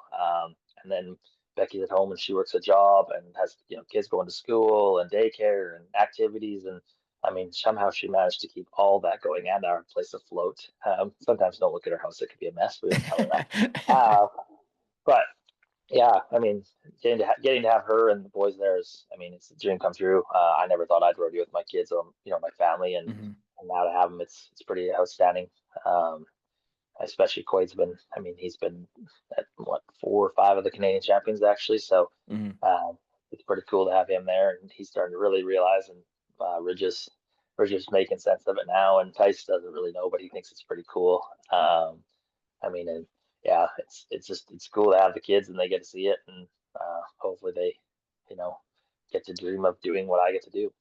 And then Becky's at home and she works a job and has, kids going to school and daycare and activities. And I mean, somehow she managed to keep all that going and our place afloat. Sometimes don't look at her house; it could be a mess. We don't tell her that. But yeah, I mean, getting to have her and the boys there is, I mean, it's a dream come true. I never thought I'd rodeo with my kids or my family, Mhm. and now to have them, it's pretty outstanding. Especially Quaid's been, I mean, he's been at what 4 or 5 of the Canadian champions actually, so Mhm. it's pretty cool to have him there, and he's starting to really realize, and we're just making sense of it now, and Tice doesn't really know, but he thinks it's pretty cool. I mean, and yeah, it's cool to have the kids and they get to see it, and hopefully they, you know, get to dream of doing what I get to do.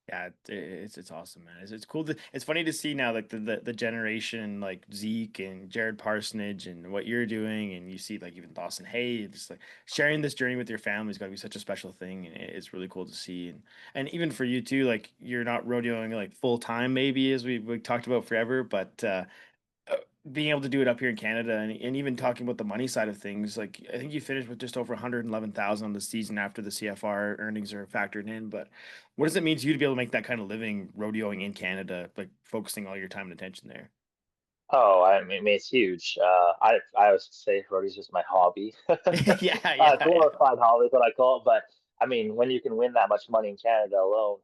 Yeah, it's awesome, man. It's cool it's funny to see now like the generation like Zeke and Jared Parsonage and what you're doing, and you see like even Dawson Hay just like sharing this journey with your family has got to be such a special thing, and it's really cool to see. And even for you too, like you're not rodeoing like full time maybe as we talked about forever, but uh, being able to do it up here in Canada, and even talking about the money side of things, like I think you finished with just over 111,000 on the season after the CFR earnings are factored in. But what does it mean to you to be able to make that kind of living rodeoing in Canada, like focusing all your time and attention there? Oh, I mean, it's huge. I always say rodeo's just my hobby, Yeah, yeah, glorified hobby is what I call it. But I mean, when you can win that much money in Canada alone,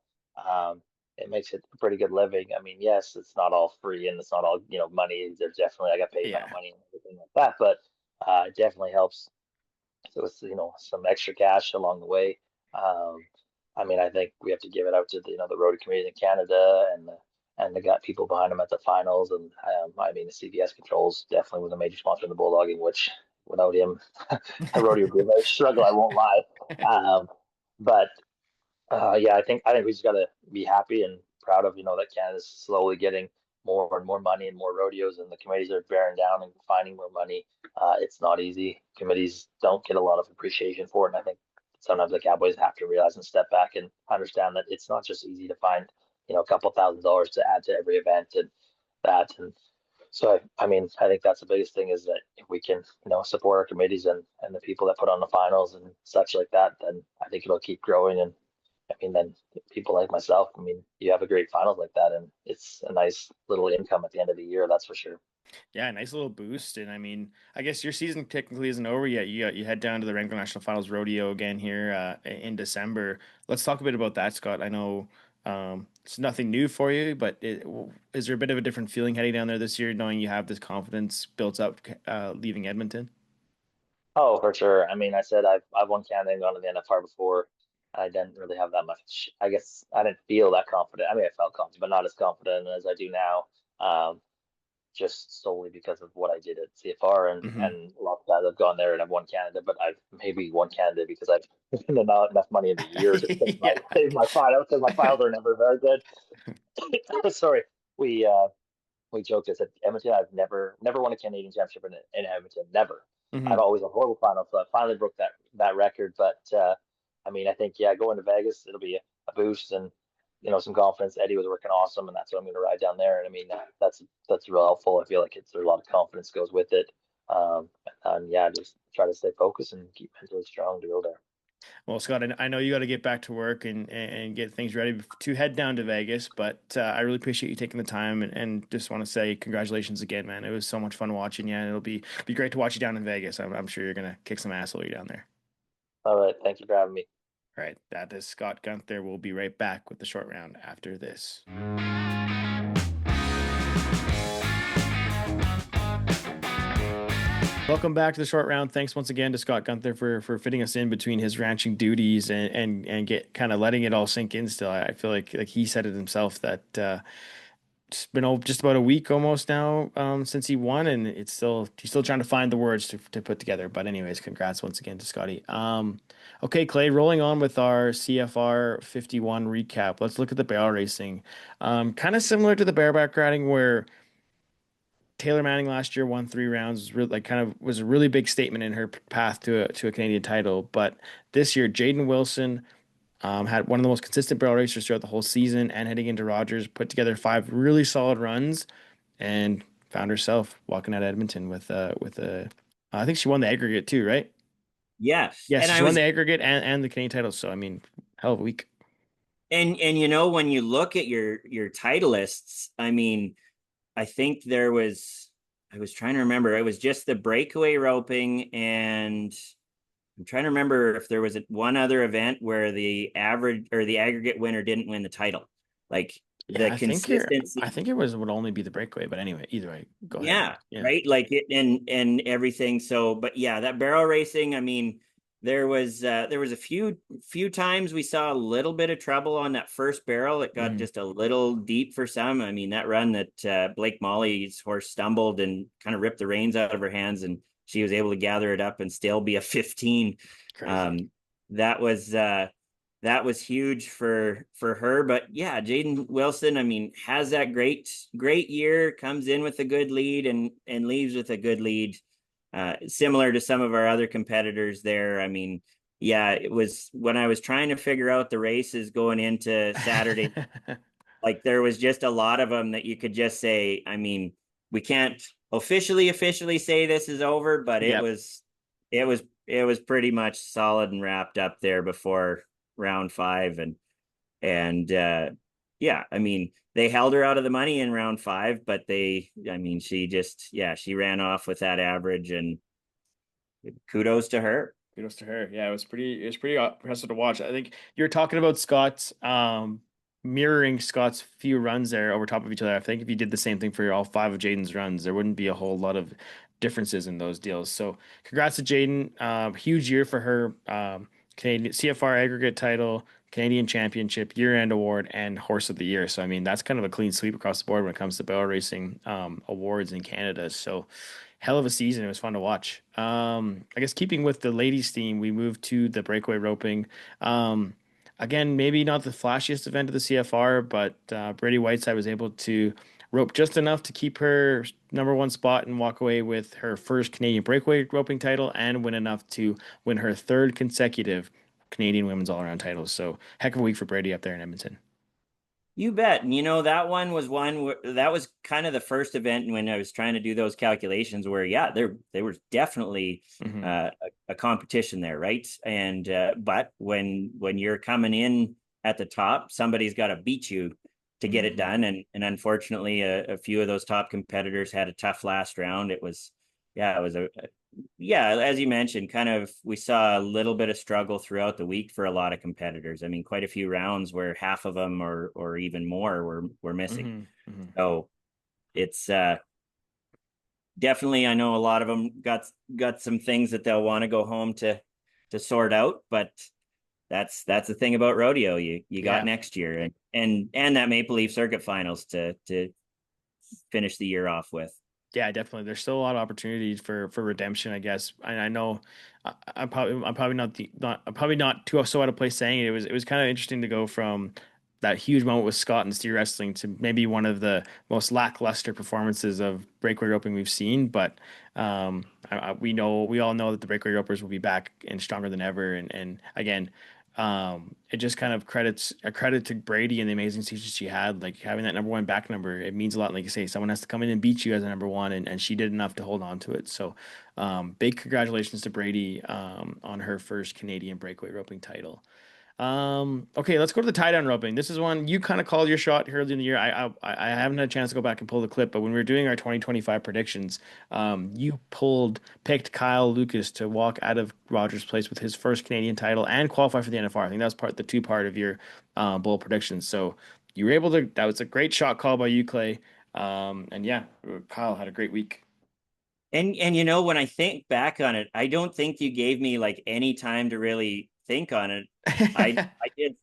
it makes it a pretty good living. I mean, yes, it's not all free and it's not all money. There's definitely I got paid my yeah, money and everything like that, but it definitely helps. So it's some extra cash along the way. Um, I mean, I think we have to give it out to the road community in Canada and they got people behind them at the finals. And I mean, the CBS Controls definitely was a major sponsor in the bulldogging, which without him, the rodeo would be a very struggle. I won't lie. Um, but yeah, I think we just got to be happy and proud of that Canada's slowly getting more and more money and more rodeos, and the committees are bearing down and finding more money. It's not easy. Committees don't get a lot of appreciation for it, and I think sometimes the Cowboys have to realize and step back and understand that it's not just easy to find a couple $1,000s to add to every event and that. And so I mean, I think that's the biggest thing is that if we can support our committees and the people that put on the finals and such like that, then I think it'll keep growing. And I mean, then people like myself, I mean, you have a great finals like that, and it's a nice little income at the end of the year, that's for sure. yeah. Nice little boost. And I mean, I guess your season technically isn't over yet. You head down to the Wrangler National Finals Rodeo again here in December. Let's talk a bit about that, Scott. I know it's nothing new for you, but is there a bit of a different feeling heading down there this year, knowing you have this confidence built up leaving Edmonton? Oh, for sure. I mean, I said I've won Canada and gone to the NFR before. I didn't really have that much. I guess I didn't feel that confident. I mean, I felt confident, but not as confident as I do now. Just solely because of what I did at CFR Hmm. and a lot of guys have gone there and I've won Canada, but I've maybe won Canada because I've not enough money in the year to Yeah. save my finals because my finals are never very good. Sorry, we uh we joked. I said Edmonton. I've never won a Canadian championship in Edmonton. Never. I've Hmm. always won horrible finals. So I finally broke that record. But I mean, I think yeah, going to Vegas, it'll be a boost and some confidence. Eddie was working awesome, and that's what I'm going to ride down there. And I mean, that's real helpful. I feel like there's a lot of confidence goes with it. And yeah, just try to stay focused and keep mentally strong to go there. Well, Scott, I know you got to get back to work and get things ready to head down to Vegas, but I really appreciate you taking the time and just want to say congratulations again, man. It was so much fun watching you, and it'll be great to watch you down in Vegas. I'm sure you're gonna kick some ass while you're down there. All right, thank you for having me. All right, that is Scott Guenther. We'll be right back with the short round after this. Welcome back to the short round. Thanks once again to Scott Guenther for fitting us in between his ranching duties and get kind of letting it all sink in. Still, I feel like he said it himself that it's been just about a week almost now since he won, and he's still trying to find the words to put together. But anyways, congrats once again to Scotty. Okay, Clay, rolling on with our CFR 51 recap. Let's look at the barrel racing. Kind of similar to the bareback riding where Taylor Manning last year won 3 rounds, was really, like kind of was a really big statement in her path to a Canadian title. But this year, Jaden Wilson had one of the most consistent barrel racers throughout the whole season and heading into Rogers, put together 5 really solid runs and found herself walking out of Edmonton with a I think she won the aggregate too, right? Yeah. Yes, And she I won was the aggregate and the Canadian title. So I mean, hell of a week. and when you look at your titleists, I mean, I think I was trying to remember, it was just the breakaway roping, and I'm trying to remember if there was one other event where the average or the aggregate winner didn't win the title. Like Yeah, the I consistency, think it would only be the breakaway, but anyway, either way, go ahead. yeah, Yeah. right. Like it and everything. So, but yeah, that barrel racing, I mean, there was a few times we saw a little bit of trouble on that first barrel. It got Mm, just a little deep for some. I mean, that run that Blake Molly's horse stumbled and kind of ripped the reins out of her hands, and she was able to gather it up and still be a 15. crazy. Um, that was huge for her. But yeah, Jaden Wilson, I mean, has that great year, comes in with a good lead and leaves with a good lead. Similar to some of our other competitors there. I mean, yeah, it was when I was trying to figure out the races going into Saturday, like there was just a lot of them that you could just say, I mean, we can't officially say this is over, but Yep. it was pretty much solid and wrapped up there before round 5. And yeah, I mean, they held her out of the money in round 5, but I mean, she ran off with that average, and kudos to her. Kudos to her. Yeah, it was pretty impressive to watch. I think you're talking about Scott's mirroring Scott's few runs there over top of each other. I think if you did the same thing for all 5 of Jaden's runs, there wouldn't be a whole lot of differences in those deals. So congrats to Jaden. Huge year for her. Canadian CFR aggregate title, Canadian championship, year-end award, and horse of the year. So I mean that's kind of a clean sweep across the board when it comes to barrel racing awards in Canada. So hell of a season. It was fun to watch. I guess keeping with the ladies theme, we moved to the breakaway roping. Um, Again, maybe not the flashiest event of the CFR, but Brady Whiteside was able to rope just enough to keep her #1 spot and walk away with her first Canadian breakaway roping title and win enough to win her third consecutive Canadian women's all-around titles. So heck of a week for Brady up there in Edmonton. You bet. And that one was that was kind of the first event when I was trying to do those calculations where, yeah, there was definitely Hmm. a competition there, right? And but when you're coming in at the top, somebody's got to beat you to get it Hmm. done. And unfortunately, a few of those top competitors had a tough last round. It was yeah, as you mentioned, kind of we saw a little bit of struggle throughout the week for a lot of competitors. I mean, quite a few rounds where half of them or even more were missing. Hmm. Hmm. So it's definitely, I know a lot of them got some things that they'll want to go home to sort out, but that's the thing about rodeo. You got Yeah. next year, and that Maple Leaf Circuit Finals to finish the year off with. Yeah, definitely. There's still a lot of opportunities for redemption, I guess. And I know I'm probably not I'm probably not too so out of place saying it. It was kind of interesting to go from that huge moment with Scott and steer wrestling to maybe one of the most lackluster performances of breakaway roping we've seen. But we all know that the breakaway ropers will be back and stronger than ever. And again, it just kind of credits a credit to Brady and the amazing season she had. Like having that number one back number, it means a lot. Like you say, someone has to come in and beat you as a number one, and she did enough to hold on to it. So, big congratulations to Brady on her first Canadian breakaway roping title. Okay, let's go to the tie down roping. This is one you kind of called your shot early in the year. I haven't had a chance to go back and pull the clip, but when we were doing our 2025 predictions, you picked Kyle Lucas to walk out of Rogers Place with his first Canadian title and qualify for the NFR. I think that was the two part of your bowl predictions. So you were able to. That was a great shot call by you, Clay. And yeah, Kyle had a great week. And when I think back on it, I don't think you gave me like any time to really think on it. I did,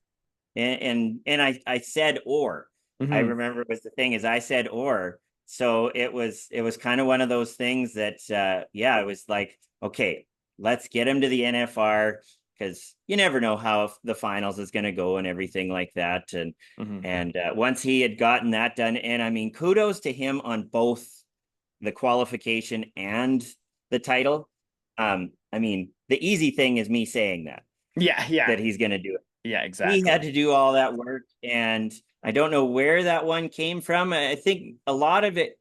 and I said or. I hmm remember it was the thing is I said or. So it was kind of one of those things that yeah, it was like, okay, let's get him to the NFR because you never know how the finals is going to go and everything like that. hmm And once he had gotten that done, and I mean, kudos to him on both the qualification and the title. I mean, the easy thing is me saying Yeah, yeah, that he's going to do it. yeah, He had exactly. to do all that work, and I don't know where that one came from. I think a lot of it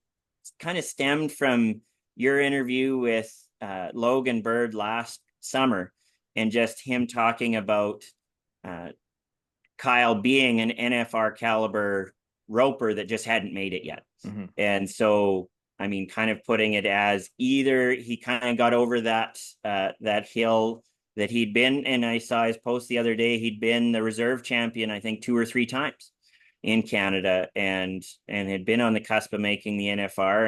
kind of stemmed from your interview with Logan Bird last summer, and just him talking about uh, Kyle being an NFR caliber roper that just hadn't made it yet. hmm And so, I mean, kind of putting it as either he kind of got over that hill that he'd been, and I saw his post the other day, he'd been the reserve champion, I think 2 or 3 times in Canada, and had been on the cusp of making the NFR,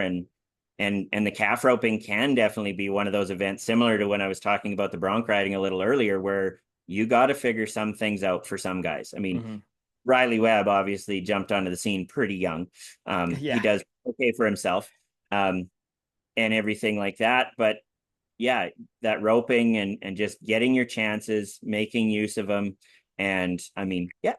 and the calf roping can definitely be one of those events similar to when I was talking about the bronc riding a little earlier, where you got to figure some things out for some guys. I mean, hmm Riley Webb obviously jumped onto the scene pretty young. He Yeah. does okay for himself, um, and everything like that. But yeah, that roping and just getting your chances, making use of them. And I mean, yeah,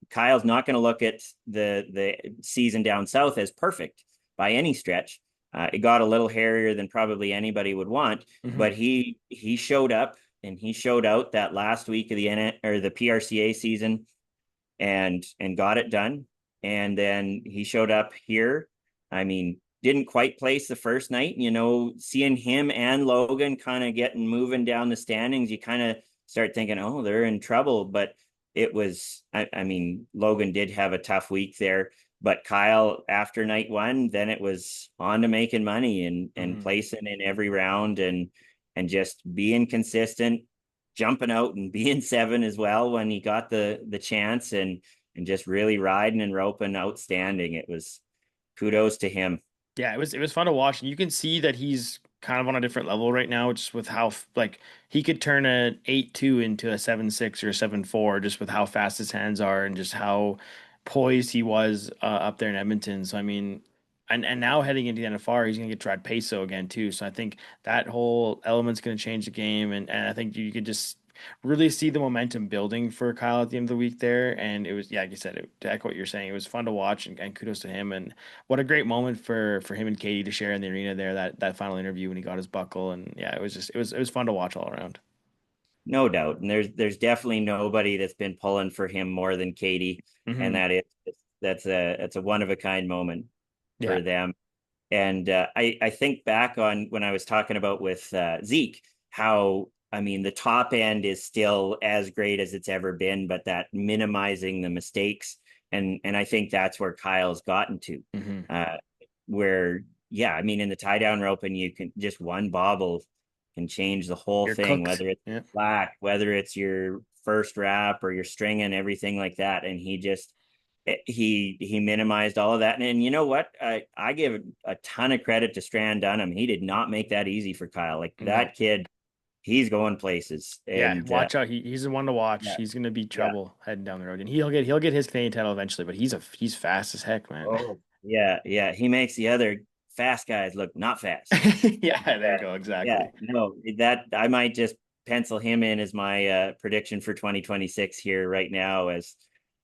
Kyle's not going to look at the season down south as perfect by any stretch. It got a little hairier than probably anybody would want, hmm but he showed up and he showed out that last week of the PRCA season, and got it done. And then he showed up here. I mean, didn't quite place the first night. Seeing him and Logan kind of getting moving down the standings, you kind of start thinking, oh, they're in trouble. But it was, I mean, Logan did have a tough week there. But Kyle, after night one, then it was on to making money and hmm placing in every round, and just being consistent, jumping out and being seven as well when he got the chance, and just really riding and roping outstanding. It was kudos to him. Yeah, it was fun to watch, and you can see that he's kind of on a different level right now, just with how like he could turn an 8-2 into a 7-6 or a 7-4, just with how fast his hands are and just how poised he was up there in Edmonton. So I mean, and now heading into the NFR, he's gonna get tried peso again too. So I think that whole element's gonna change the game, and I think you could just really see the momentum building for Kyle at the end of the week there. And it was, yeah, like you said, to echo what you're saying, it was fun to watch, and kudos to him. And what a great moment for him and Katie to share in the arena there, that final interview when he got his buckle. And yeah, it was fun to watch all around. No doubt. And there's definitely nobody that's been pulling for him more than Katie. And hmm that's a one of a kind moment Yeah. for them. And I think back on when I was talking about with Zeke, how I mean the top end is still as great as it's ever been, but that minimizing the mistakes, and I think that's where Kyle's gotten to, hmm uh, where yeah, I mean in the tie down rope, and you can just one bobble can change the whole You're thing, cooked. whether it's Yeah. black, whether it's your first wrap or your string and everything like that, and he just he minimized all of that. And you know what? I give a ton of credit to Strand Dunham. He did not make that easy for Kyle. Like Mhm. that kid, he's going places. Yeah, And watch out. He's the one to watch. yeah, He's gonna be yeah. trouble heading down the road, and he'll get his Canadian title eventually. But he's fast as heck, man. Oh, yeah, yeah. He makes the other fast guys look not fast. Yeah, there you Yeah, go. yeah. Exactly. No, that I might just pencil him in as my prediction for 2026 here right now, as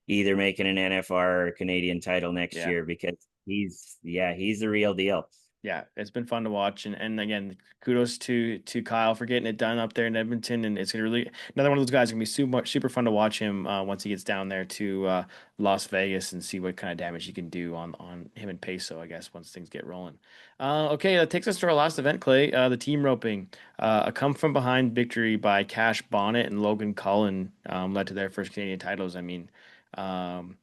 either making an NFR or Canadian title next Yeah. year, because he's the real deal. Yeah, it's been fun to watch, and again, kudos to Kyle for getting it done up there in Edmonton, and it's gonna really another one of those guys gonna be super fun to watch him once he gets down there to Las Vegas and see what kind of damage he can do on him and Peso, I guess, once things get rolling. Okay, that takes us to our last event, Clay, the team roping. A come from behind victory by Cash Bonnet and Logan Cullen led to their first Canadian titles. I mean. Um,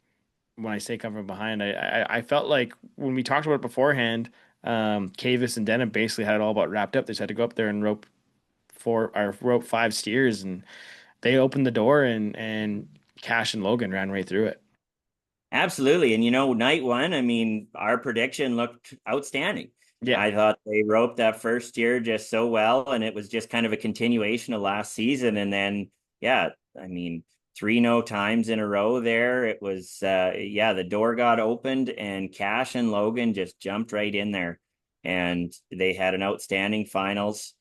when I say come from behind, I felt like when we talked about it beforehand, Cavis and Denham basically had it all about wrapped up. They just had to go up there and rope five steers, and they opened the door, and Cash and Logan ran right through it. Absolutely. And night one, I mean, our prediction looked outstanding. Yeah. I thought they roped that first year just so well, and it was just kind of a continuation of last season. And then, yeah, I mean, three no times in a row there. It was, the door got opened, and Cash and Logan just jumped right in there. And they had an outstanding finals.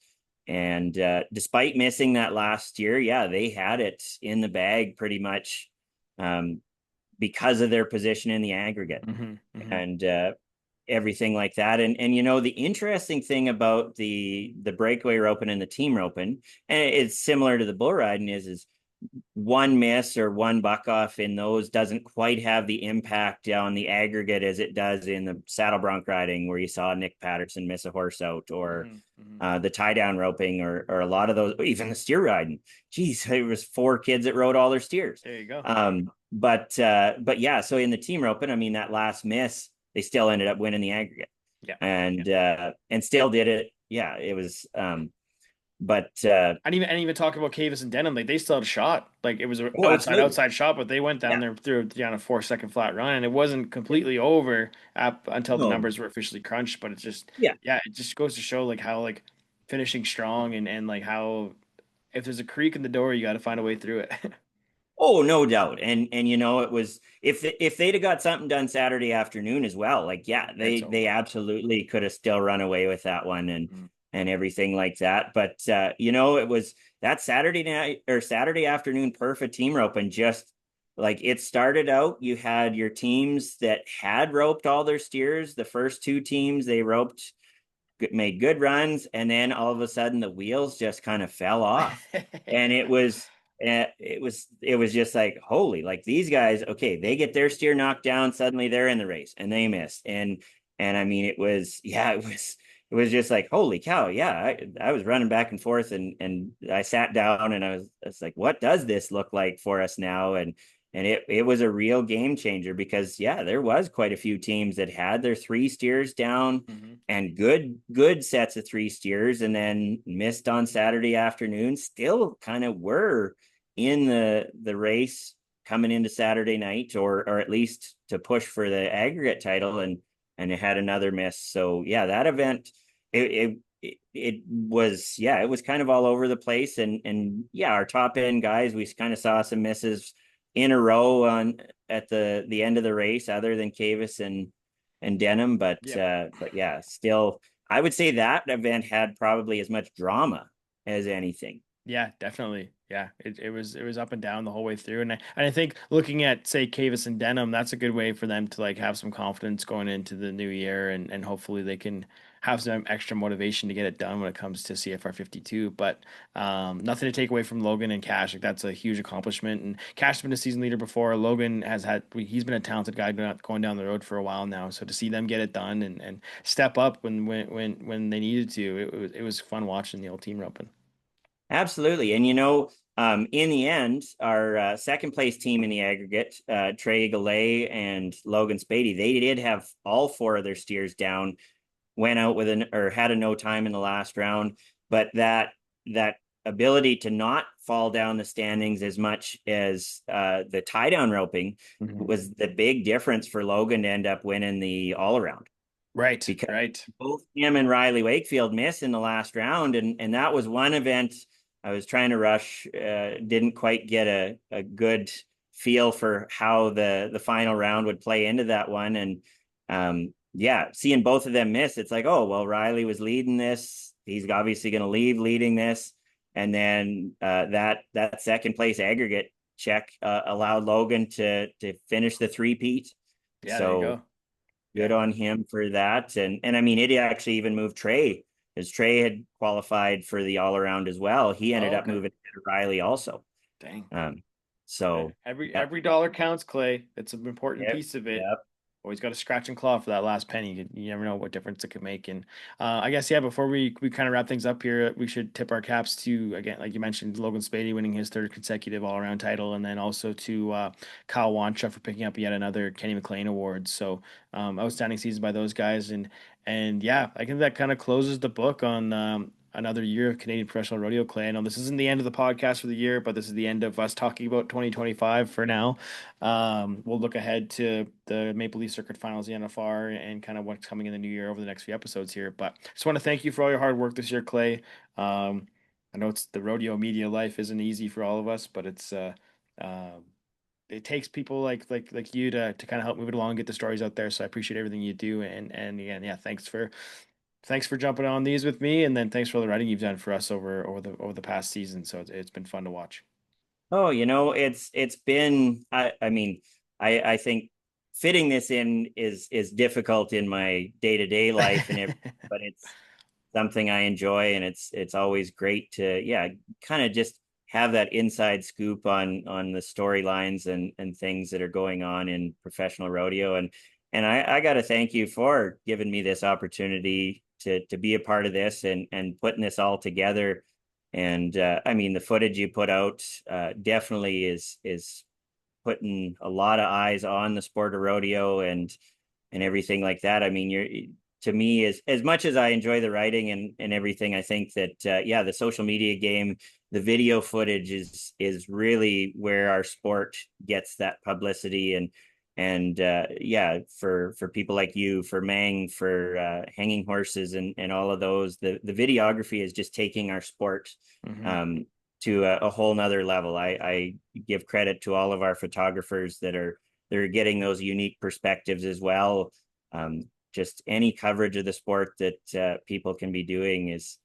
And despite missing that last year, yeah, they had it in the bag pretty much. Because of their position in the aggregate Hmm. Hmm. and everything like that. And the interesting thing about the breakaway roping and the team roping, and it's similar to the bull riding, is one miss or one buck off in those doesn't quite have the impact on the aggregate as it does in the saddle bronc riding, where you saw Nick Patterson miss a horse out, or Hmm. Hmm. the tie down roping, or a lot of those, even the steer riding. Geez, it was four kids that rode all their steers. There you go. But yeah, so in the team roping, I mean, that last miss, they still ended up winning the aggregate, Yeah. and still did it. Yeah, it was. But I didn't even talk about Cavis and Denham. Like they still had a shot. Like it was an oh, absolutely, outside shot, but they went down yeah, there through down a 4 second flat run, and it wasn't completely over until the no, numbers were officially crunched. But it's just yeah. yeah, it just goes to show like how like finishing strong and like how if there's a creak in the door, you got to find a way through it. Oh, no doubt. And it was, if they'd have got something done Saturday afternoon as well, like, yeah, It's they over. absolutely could have still run away with that one, Mm. and everything like that. But it was that Saturday night or Saturday afternoon perf team rope, and just like it started out, you had your teams that had roped all their steers. The first two teams, they roped, made good runs, and then all of a sudden the wheels just kind of fell off, and it was just like, holy, like these guys, okay, they get their steer knocked down, suddenly they're in the race and they missed. And I mean, it was just like, holy cow, yeah. I was running back and forth, and I sat down, and I was like, what does this look like for us now? And it was a real game changer, because yeah, there was quite a few teams that had their three steers down, Hmm. and good sets of three steers, and then missed on Saturday afternoon, still kind of were in the race coming into Saturday night, or at least to push for the aggregate title, and it had another miss. So yeah, that event, it was, yeah, it was kind of all over the place. And yeah, our top end guys, we kind of saw some misses in a row on at the end of the race, other than Cavis and Denham. But Yeah. yeah, still, I would say that event had probably as much drama as anything. Yeah, definitely. Yeah, it was up and down the whole way through, and I think looking at say Cavis and Denham, that's a good way for them to like have some confidence going into the new year, and hopefully they can have some extra motivation to get it done when it comes to CFR 52. But nothing to take away from Logan and Cash. Like that's a huge accomplishment, and Cash has been a season leader before. Logan he's been a talented guy going down the road for a while now. So to see them get it done and step up when they needed to, it was fun watching the old team roping. Absolutely. And in the end, our second place team in the aggregate, Trey Galay and Logan Spady, they did have all four of their steers down, went out with or had a no time in the last round. But that ability to not fall down the standings as much as the tie down roping was the big difference for Logan to end up winning the all around. Right. Because Right. both him and Riley Wakefield missed in the last round. And that was one event I was trying to rush, didn't quite get a good feel for how the final round would play into that one. And yeah, seeing both of them miss, it's like, oh, well, Riley was leading this. He's obviously going to leave leading this. And then that second place aggregate check allowed Logan to finish the three-peat. Yeah, there you So go. good on him for that. And I mean, it actually even moved Trey, because Trey had qualified for the all around as well. He ended up moving to Riley also. Dang. So every dollar counts, Clay. It's an important yep, piece of it. yep. Always got to scratch and claw for that last penny. You never know what difference it could make. And I guess, yeah, before we kind of wrap things up here, we should tip our caps to, again, like you mentioned, Logan Spady winning his third consecutive all around title, and then also to Kyle Wancha for picking up yet another Kenny McLean award. So outstanding season by those guys. And yeah, I think that kind of closes the book on another year of Canadian Professional Rodeo, Clay. I know this isn't the end of the podcast for the year, but this is the end of us talking about 2025 for now. We'll look ahead to the Maple Leaf Circuit Finals, the NFR, and kind of what's coming in the new year over the next few episodes here. But just want to thank you for all your hard work this year, Clay. I know it's the rodeo media life isn't easy for all of us, but it takes people like you to kind of help move it along and get the stories out there. So I appreciate everything you do. And again, yeah, thanks for jumping on these with me, and then thanks for all the writing you've done for us over the past season. So it's been fun to watch. Oh, it's been, I mean, I think fitting this in is difficult in my day-to-day life and everything, but it's something I enjoy, and it's always great to, yeah, kind of just have that inside scoop on the storylines and things that are going on in professional rodeo. And I got to thank you for giving me this opportunity to be a part of this and putting this all together. And I mean, the footage you put out definitely is putting a lot of eyes on the sport of rodeo and everything like that. I mean, you're to me, as much as I enjoy the writing and everything, I think that yeah, the social media game, the video footage is really where our sport gets that publicity. And yeah, for people like you, for Mang, for Hanging Horses, and all of those, the videography is just taking our sport to a whole nother level. I give credit to all of our photographers that are getting those unique perspectives as well. Just any coverage of the sport that people can be doing is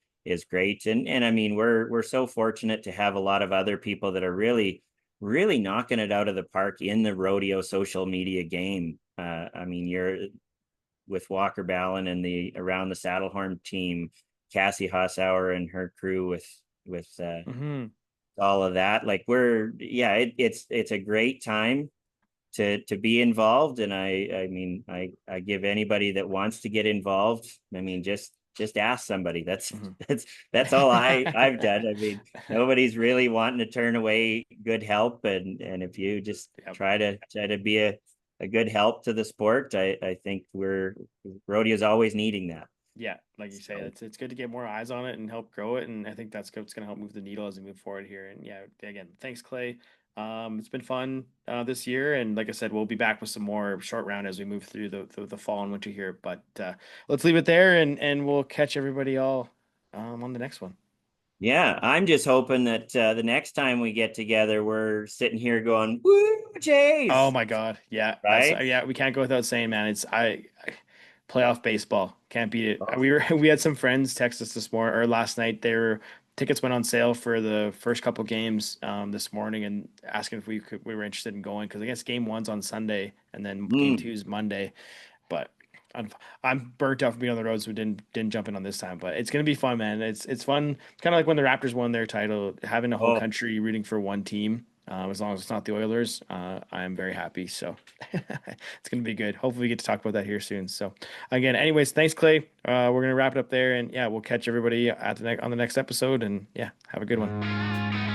great. And I mean, we're so fortunate to have a lot of other people that are really knocking it out of the park in the rodeo social media game. I mean, you're with Walker Ballon and the Around the Saddlehorn team, Cassie Hossauer and her crew with all of that. Like it's a great time to be involved. And I mean, I give anybody that wants to get involved, I mean, just ask somebody. That's all I've done. I mean, nobody's really wanting to turn away good help. And if you just try to be a good help to the sport, I think rodeo's always needing that. Yeah, like you say, it's good to get more eyes on it and help grow it, and I think that's what's going to help move the needle as we move forward here. And yeah, again, thanks, Clay. It's been fun this year, and like I said, we'll be back with some more short round as we move through the fall and winter here. But let's leave it there, and we'll catch everybody all on the next one. Yeah, I'm just hoping that the next time we get together, we're sitting here going, "Woo, Jays!" Oh my God, yeah, Right? yeah. We can't go without saying, man. Playoff baseball. Can't beat it. Oh. We had some friends text us this morning or last night. Tickets went on sale for the first couple games this morning, and asking if we were interested in going, because I guess game one's on Sunday and then game two's Monday. But I'm burnt out from being on the road, so we didn't jump in on this time. But it's gonna be fun, man. It's fun. Kind of like when the Raptors won their title, having a whole Oh, country rooting for one team. As long as it's not the Oilers, I'm very happy. So it's going to be good. Hopefully, we get to talk about that here soon. So, again, anyways, thanks, Clay. We're going to wrap it up there, and yeah, we'll catch everybody on the next episode. And yeah, have a good one.